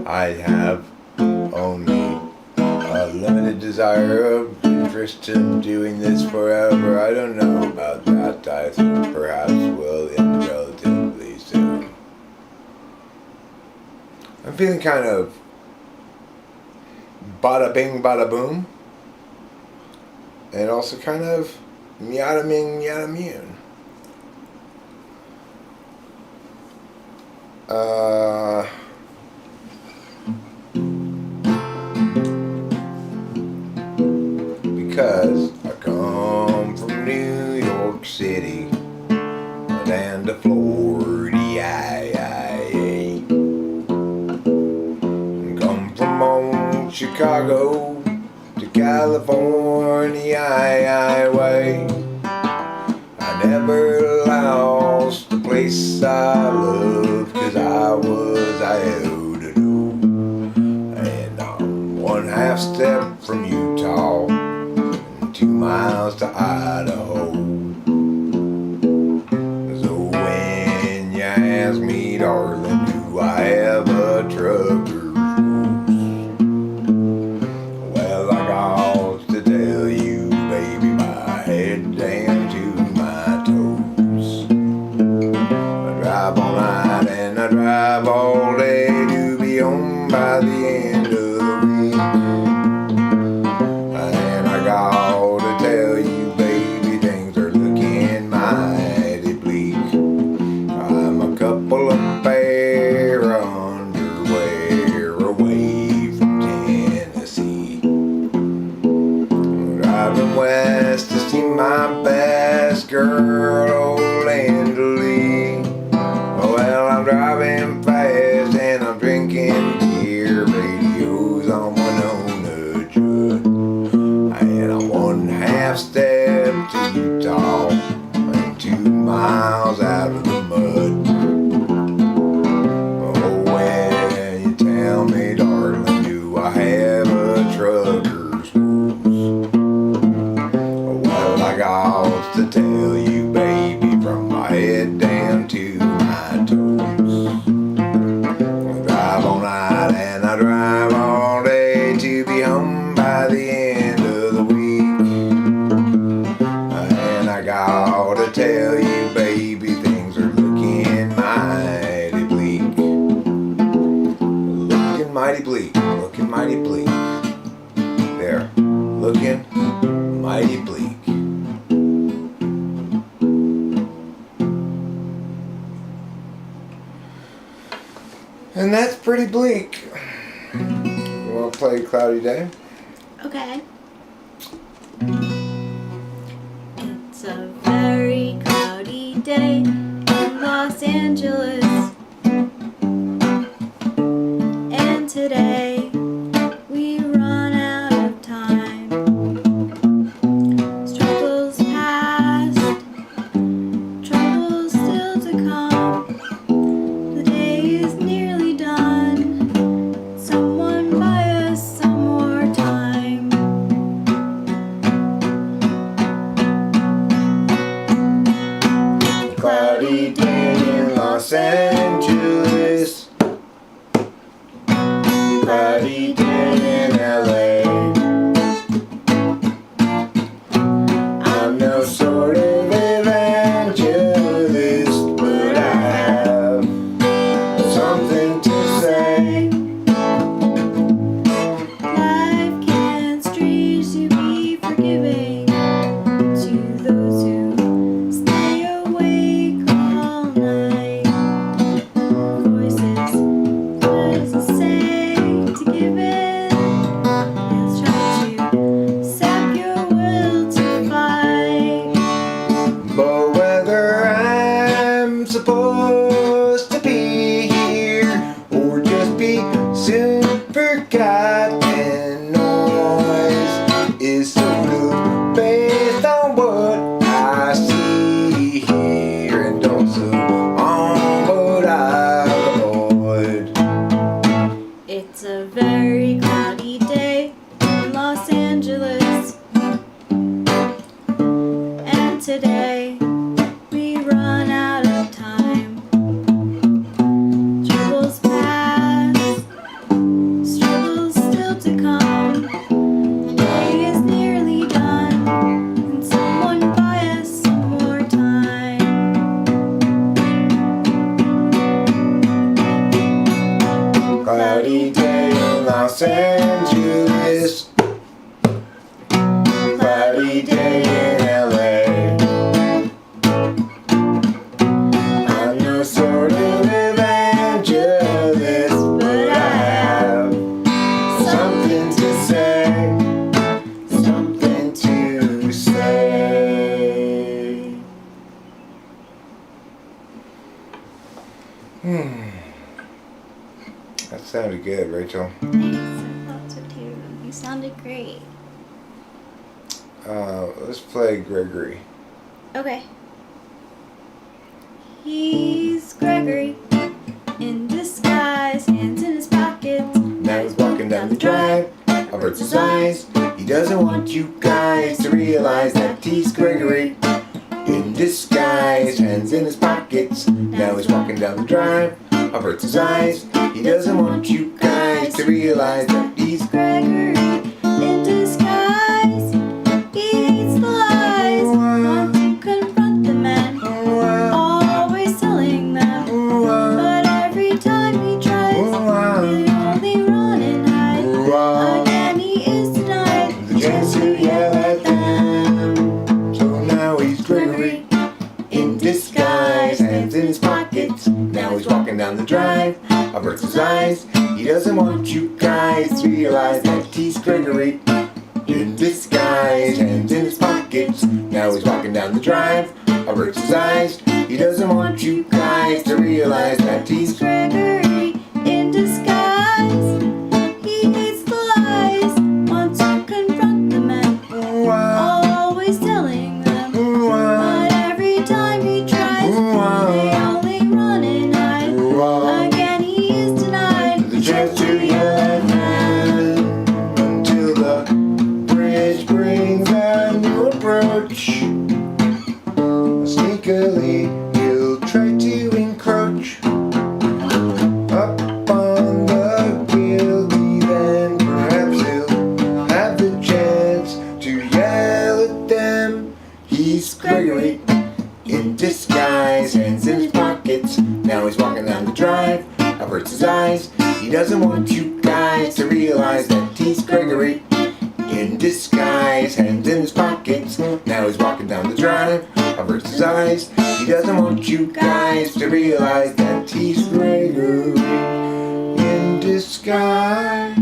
I have only a limited desire of interest in doing this forever. I don't know about that. I think perhaps we'll end relatively soon. I'm feeling kind of bada bing bada boom, and also kind of yada ming yada mune. Because I come from New York City down to Florida, come from old Chicago to California way. I never lost the place I loved, 'cause I was out to do. And I'm 1/2 step from Utah, 2 miles to Idaho. So when you ask me, darling, do I have a trucker's rules? Well, I got to tell you, baby, my head down to my toes. I drive all night and I drive all day to be home by the end of the week. And I gotta tell you, baby, things are looking mighty bleak. I'm a couple of pair of underwear away from Tennessee, driving west to see my best girl And that's pretty bleak. You want to play Cloudy Day? Okay. It's a very cloudy day in Los Angeles. And today we run out of time. Struggles past, troubles still to come. The day is nearly done. Someone buy us some more time. Cloudy day in Los Angeles. Cloudy day in LA. I'm no sort of evangelist, but I have something to say. Life can strangely be forgiving to those who stay awake all night. Voices, what does it say to give in? Let's try to sap your will to fight. But whether I'm supposed to be here or just be soon forgotten, noise is sort of based on what I see here and also on what I avoid. It's a very cloudy day in Los Angeles. And today we run out of time. Troubles past, struggles still to come. The day is nearly done. Can someone buy us some more time? Cloudy day in Los Angeles. Cloudy day in LA. I'm no sort of evangelist, but I have something to say. Something to say. That sounded good, Rachel. Thanks, I thought so too. You sounded great. Let's play Gregory. Okay. He's Gregory in disguise, hands in his pockets. Now he's walking down the drive, averts his eyes. He doesn't want you guys to realize that he's Gregory in disguise, hands in his pockets. Now he's walking down the drive, averts his eyes. He doesn't want you guys to realize that he's Gregory in disguise. He hates the lies, wants to confront the men, always telling them. But every time he tries, they only run and hide. Again he is denied the chance to yell at them. So now he's Gregory in disguise, hands in his pockets. Now he's walking down the drive, averts his eyes. He doesn't want you guys to realize that he's Gregory in disguise, hands in his pockets. Now he's walking down the drive, averts his eyes. He doesn't want you guys to realize that he's Gregory in disguise. He hates the lies, wants to confront the men, always telling them. But every time he tries, they only run and hide. Again he is denied the chance to yell at them until the bridge brings a new approach. Sneakily, he'll try to encroach up on the guilty. Then perhaps he'll have the chance to yell at them. He's Gregory in disguise, hands in his pockets. Now he's walking down the drive, averts his eyes. He doesn't want you guys to realize that he's Gregory in disguise, hands in his pockets. Now he's walking down the drive, averts his eyes. He doesn't want you guys to realize that he's Gregory skies.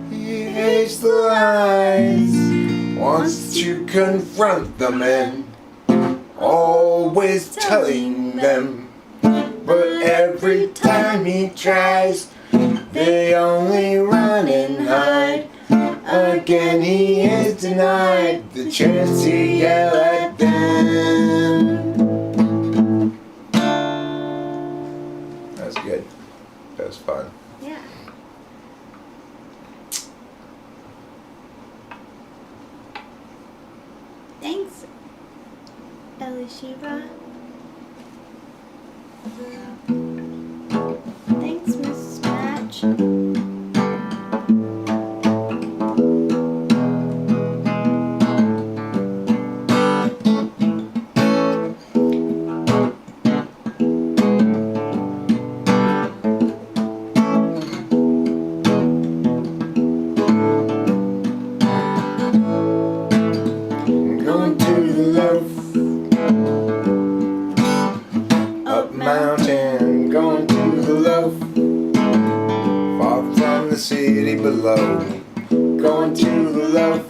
He hates the lies, wants to confront the men, always telling them. But every time he tries, they only run and hide. Again he is denied the chance to yell at them. That's good. That was fun. Yeah. Thanks, Elishiva. Thanks, Miss Match. Going to the left, up mountain, going to the left, far from the city below. Going to the left,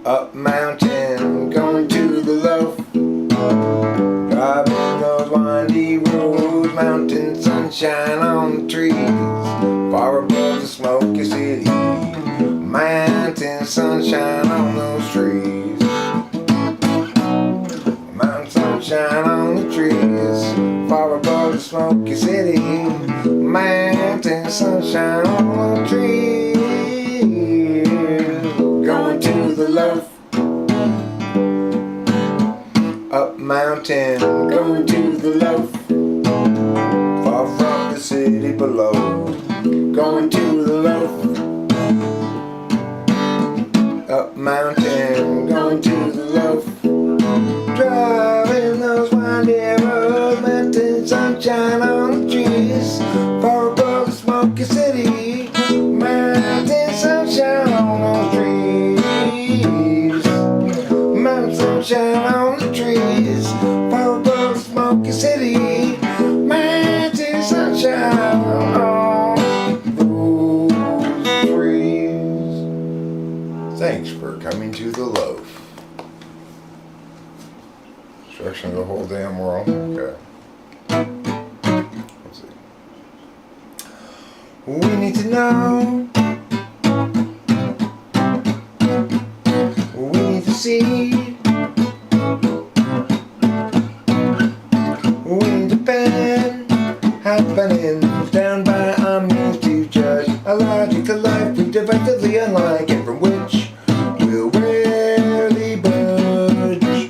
up mountain, going to the left, driving those windy roads, mountain sunshine on the trees, far above the smoky city. Mountain sunshine on those trees. Mountain sunshine on the trees, far above the smoky city. Mountain sunshine on the trees. Going to the left, up mountain, going to the left, far from the city below. Going to the left, up mountain, going to the left, driving those windy roads, mountain sunshine on the trees, far above the smoky city. Mountain sunshine on those trees, mountain sunshine on the trees, far above the smoky city. Mountain sunshine on those trees. Thanks for coming to the loaf. Destruction of the whole damn world. Okay. Let's see. We need to know. We need to see. We need to bend. Happening down by our means to judge a logical life we defensively unlike and from which we'll rarely budge.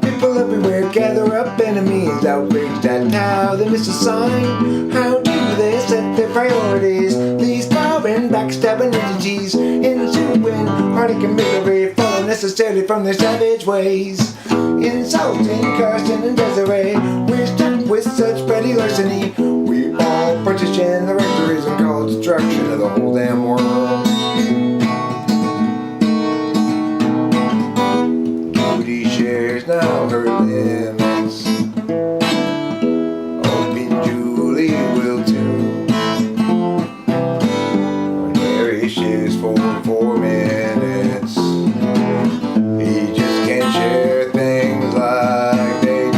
People everywhere gather up, enemies outraged at how they miss a sign. How do they set their priorities? These foreign backstabbing entities ensuing heartache and misery, fall unnecessarily from their savage ways. Insulting Kirsten and Desiree, we're stuck with such petty larceny. We all partition the rectories and call it destruction of the whole damn world. Judy shares now her limits, hoping Julie will too. When Mary shares for 4 minutes, he just can't share things like they do.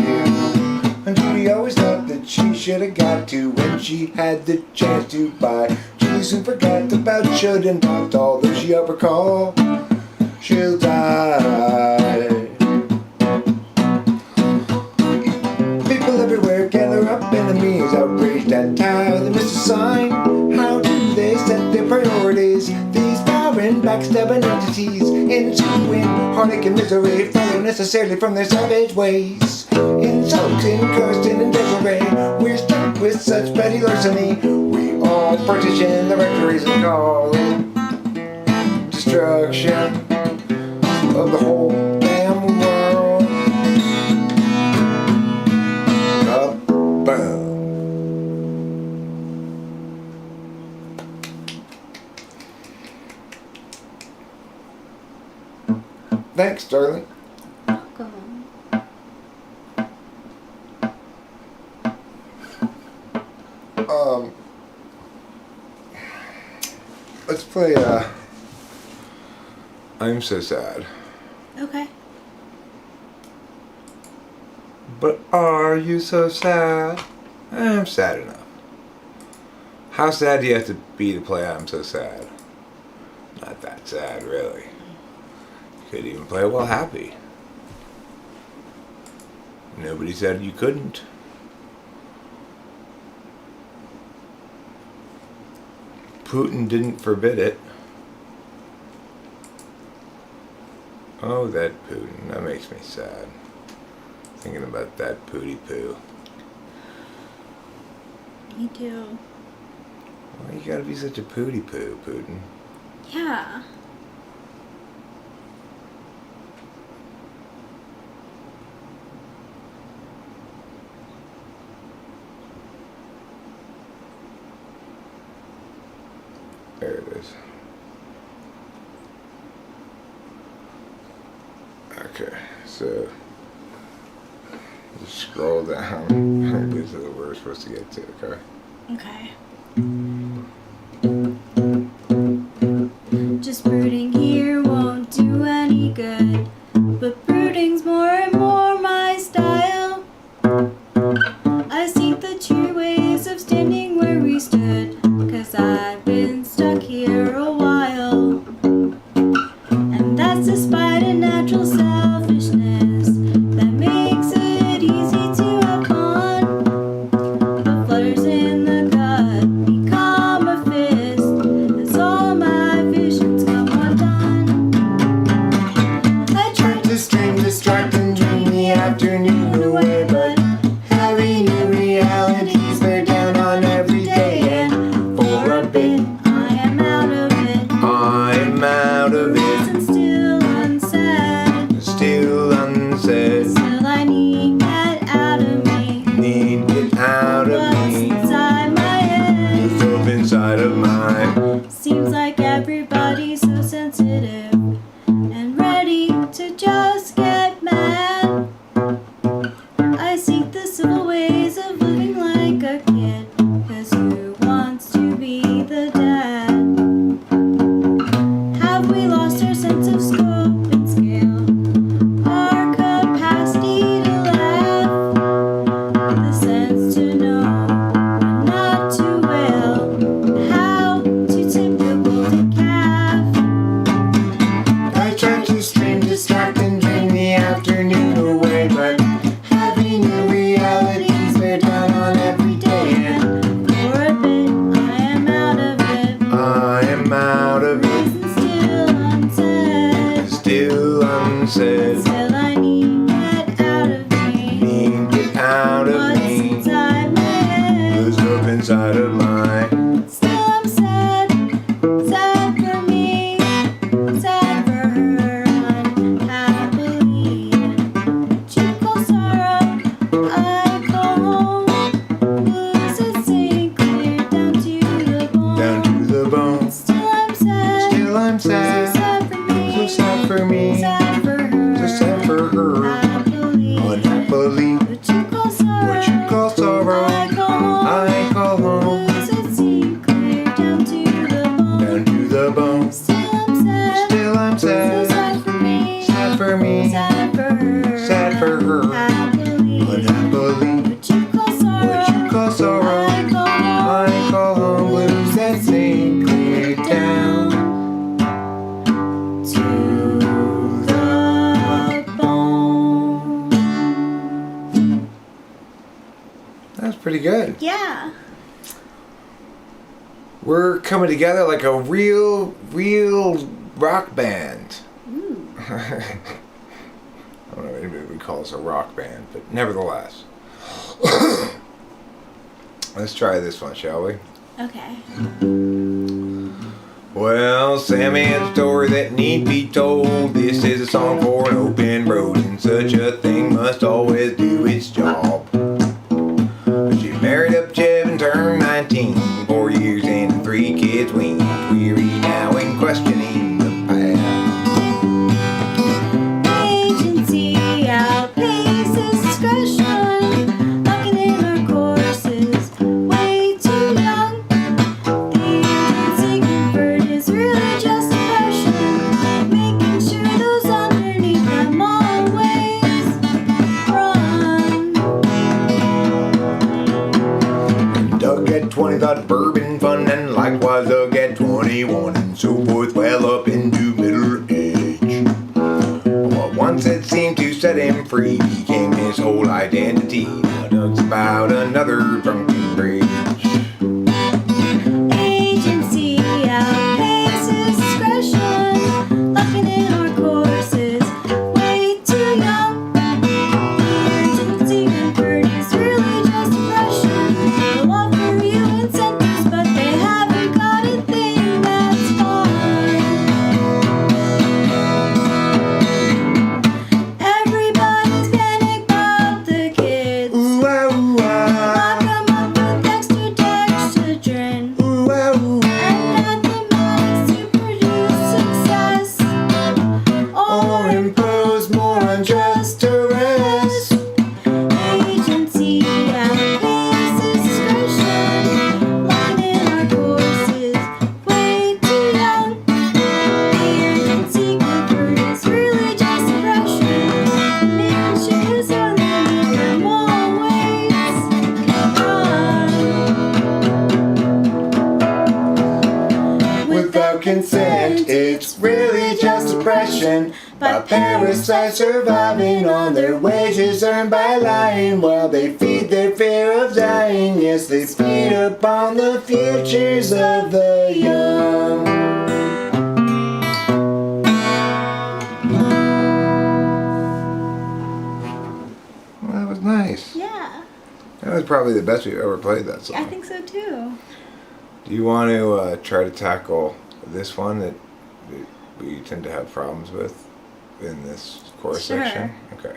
And Judy always thought that she should have got to when she had the chance to buy. Judy soon forgot about should and not, although she up recall she'll die. People everywhere gather up, enemies outraged at how they miss a sign. How do they set their priorities? These foreign backstabbing entities ensuing heartache and misery, fall unnecessarily from their savage ways. Insulting Kirsten and Desiree, we're stuck with such petty larceny. We all partition the rectories and call it destruction of the whole damn world. Boom. Thanks, darling. Welcome. Let's play, I'm so sad. Okay. But are you so sad? I'm sad enough. How sad do you have to be to play I'm so sad? Not that sad, really. You could even play well happy. Nobody said you couldn't. Putin didn't forbid it. Oh, that Putin. That makes me sad. Thinking about that pooty poo. Me too. Why you gotta be such a pooty poo, Putin? Yeah. There it is. Okay, so just scroll down. This is what we're supposed to get to, okay? Okay. Just brooding here won't do any good, but brooding's more and more my style. I seek the true ways of standing where we stood, 'cause I've been stuck here a while. And that's despite a natural selfishness that makes it easy to have fun. But flutters in the gut become a fist as all my visions come undone. I tried to stream, distract, and dream the afternoon away, but heavy new realities bear down on every day, and for a bit I am out of it. I'm out of it. And still unsaid, Still unsaid. still I need that out of me. Need it out of What's me. inside my head? It's up inside of mine. Seems like everybody's so sensitive and ready to just get mad. I seek the civil ways of living like a kid, 'cause who wants to be the dad? Have we lost our sense of scope and scale? Our capacity to laugh? The sense to know when not to wail? How to tip the golden calf? I tried to stream, distract, and dream the afternoon away, but heavy new realities bear down on every day, and for a bit I am out of it. I am out of it. Reasons still unsaid, Still unsaid. still I need that out of me. Need it out of What's me. inside my head? What's up inside of mine. Still I'm sad, sad for me, sad for her unhappily. What you call sorrow, I call home. Blues that sink clear down to the bone. Down to the bone. Still I'm sad, Still I'm so sad. sad for me, So sad for me. sad for her, So sad for her. happily. Unhappily. What you call sorrow, What you call sorrow. I call home. I call home. Blues that sink clear down to the bone. Down to the bone. Still I'm sad, Still I'm so sad. sad for me, Sad for me. sad for her, Sad for her. happily. Unhappily. What you call sorrow, What you call sorrow. I call home. I call home. Blues that sink clear down to the bone. That's pretty good. Yeah. We're coming together like a real rock band. Ooh. I don't know if anybody would call us a rock band, but nevertheless. Let's try this one, shall we? Okay. Well, Sammy has a story that need be told. This is a song for an open road, and such a thing must always do its job. She married up Jeb and turned 19, 4 years and 3 kids weaned, weary now and questioning the past. Agency outpaces discretion, locking in our courses way too we got bourbon fun, and likewise they'll get 21 and so forth, well up into middle age. What once had seemed to set him free became his whole identity. Now Doug's about another drunken rage. Agency outpaces discretion, locking in our courses, way too young. Agency comfort is really just oppression. They'll offer you incentives, but they haven't got a thing that's fun. Everybody's panic about the kids. Ooh, ah, ooh, ah. Lock 'em up with extra dextrodrin. Ooh, ah, ooh, ah. And mathematics to produce success, Or impose more unjust arrest. agency outpaces discretion, locking in our courses, way too young. Agency comfort is really just oppression. Mansions are living in always run. Without consent, it's really just oppression. By parasites surviving on their wages earned by lying, while they feed their fear of dying. Yes, they feed upon the futures of the young. Well, that was nice. Yeah, That was probably the best we've ever played that song. I think so too. Do you want to try to tackle this one that we tend to have problems with in this chorus Sure. section? Okay.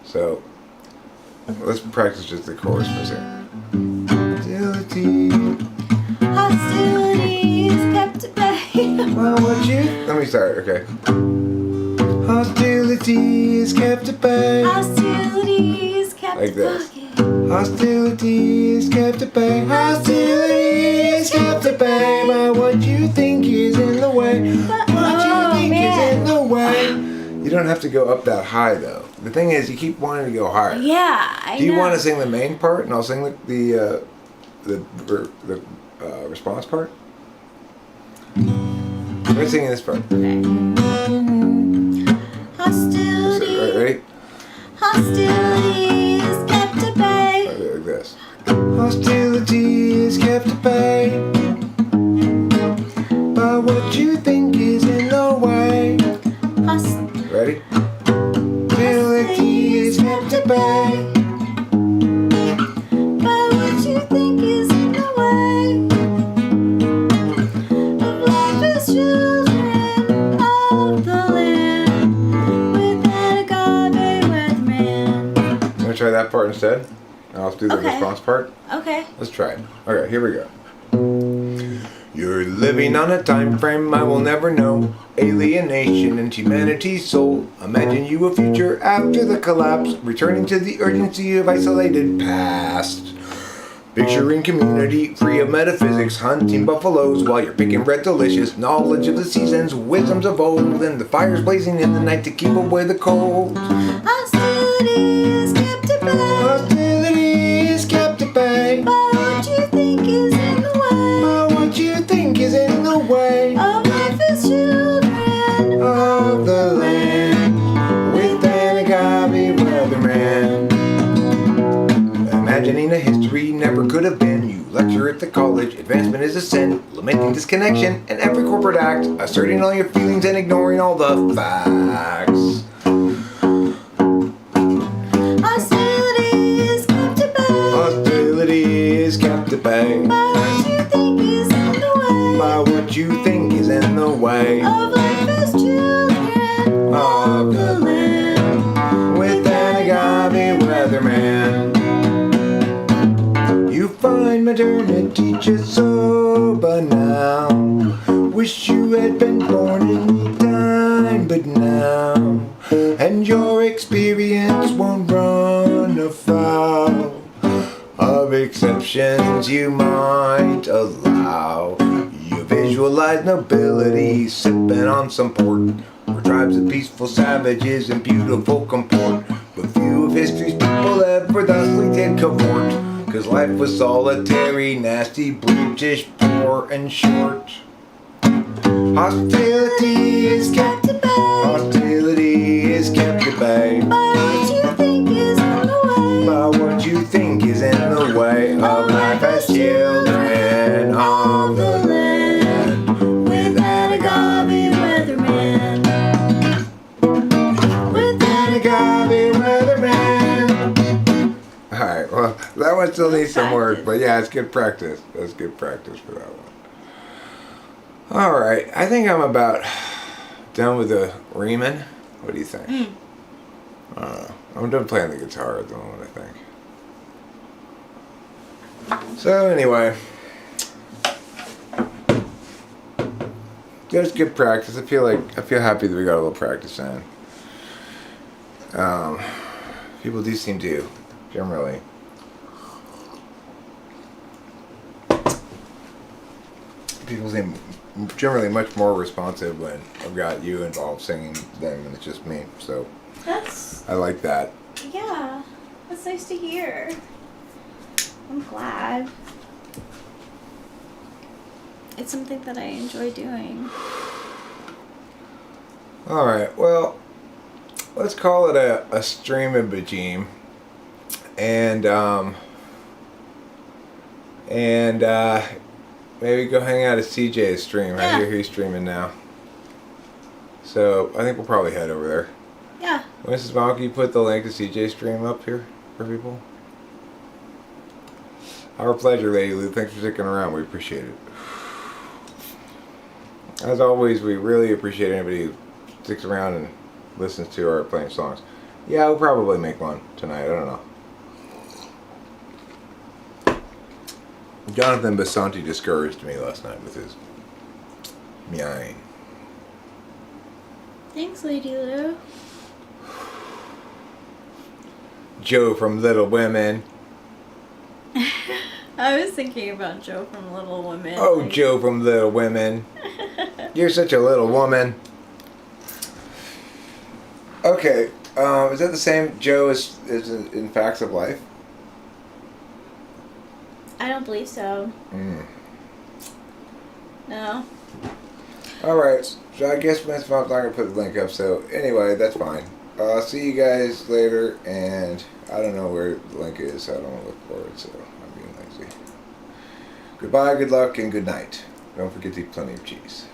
So let's practice just the chorus for a second. Hostility. Hostility is kept at bay. Well, what you? Let me start. Okay. Hostility is kept at bay. Hostility is kept Like this. bucket. Hostility is kept at bay. Hostility is kept at bay by what you think is in the way. What you think is in the way. You don't have to go up that high though. The thing is, you keep wanting to go higher. Yeah, I Do you know. want to sing the main part, and I'll sing the response part? Try singing this part. Hostility. Ready? Hostility is kept at bay. Like this. Hostility is kept at bay by what you think is in the way. Ready? Hostility is kept at bay. By what you think is in the way of life as children of the land, with an agave weatherman. Want to try that part instead? And I'll do the Okay. response part. Okay. Let's try it. Okay, here we go. You're living on a time frame I will never know. Alienation and humanity's soul. Imagine you a future after the collapse, returning to the urgency of isolated past. Picturing community free of metaphysics, hunting buffaloes while you're picking red delicious. Knowledge of the seasons, wisdoms of old, and the fires blazing in the night to keep away the cold. Hostility is kept at bay. Hostility is kept at bay By what you think is in the way by what you think is in the way of life as children of the land, with an agave weatherman. Imagining a history never could have been. You lecture at the college, advancement is a sin. Lamenting disconnection in every corporate act, asserting all your feelings and ignoring all the facts. Hostility is kept at bay. Hostility is kept at bay By what you think is in the way by what you think is in the way of life as children of the land, with an agave weatherman. You find maternity just so banal. Wish you had been born any time but now, and your experience won't run afoul of exceptions you might allow. You visualize nobility sipping on some port, where tribes of peaceful savages and beautiful comport, but few of history's people ever thusly did cavort. 'Cause life was solitary, nasty, brutish, poor and short. Hostility is kept at bay. Hostility is kept at bay. By what you think is in the way. By what you think is in the way of life as children of the land. With that agave weatherman. With that agave weatherman. Alright, well, that one still needs some work, but yeah, it's good practice. That's good practice for that one. Alright, I think I'm about done with the reaming. What do you think? I'm done playing the guitar at the moment, I think. So anyway, just good practice. I feel happy that we got a little practice in. People do seem to generally generally much more responsive when I've got you involved singing than when it's just me. So I like that. Yeah, that's nice to hear. I'm glad. It's something that I enjoy doing. Alright, well, let's call it a stream of Bajim. And maybe go hang out at CJ's stream. Yeah. I hear he's streaming now. So I think we'll probably head over there. Yeah. Mrs. Mom, can you put the link to CJ's stream up here for people? Our pleasure, Lady Lou. Thanks for sticking around. We appreciate it. As always, we really appreciate anybody who sticks around and listens to our playing songs. Yeah, we'll probably make one tonight. I don't know. Jonathan Basanti discouraged me last night with his meowing. Thanks, Lady Lou. Joe from Little Women. I was thinking about Joe from Little Women. Oh, Joe from Little Women. You're such a little woman. Okay, is that the same Joe as in Facts of Life? I don't believe so. No. Alright, so I guess Miss Mom's not going to put the link up, so anyway, that's fine. I'll see you guys later, and I don't know where the link is, so I don't want to look for it, so I'm being lazy. Goodbye, good luck, and good night. Don't forget to eat plenty of cheese.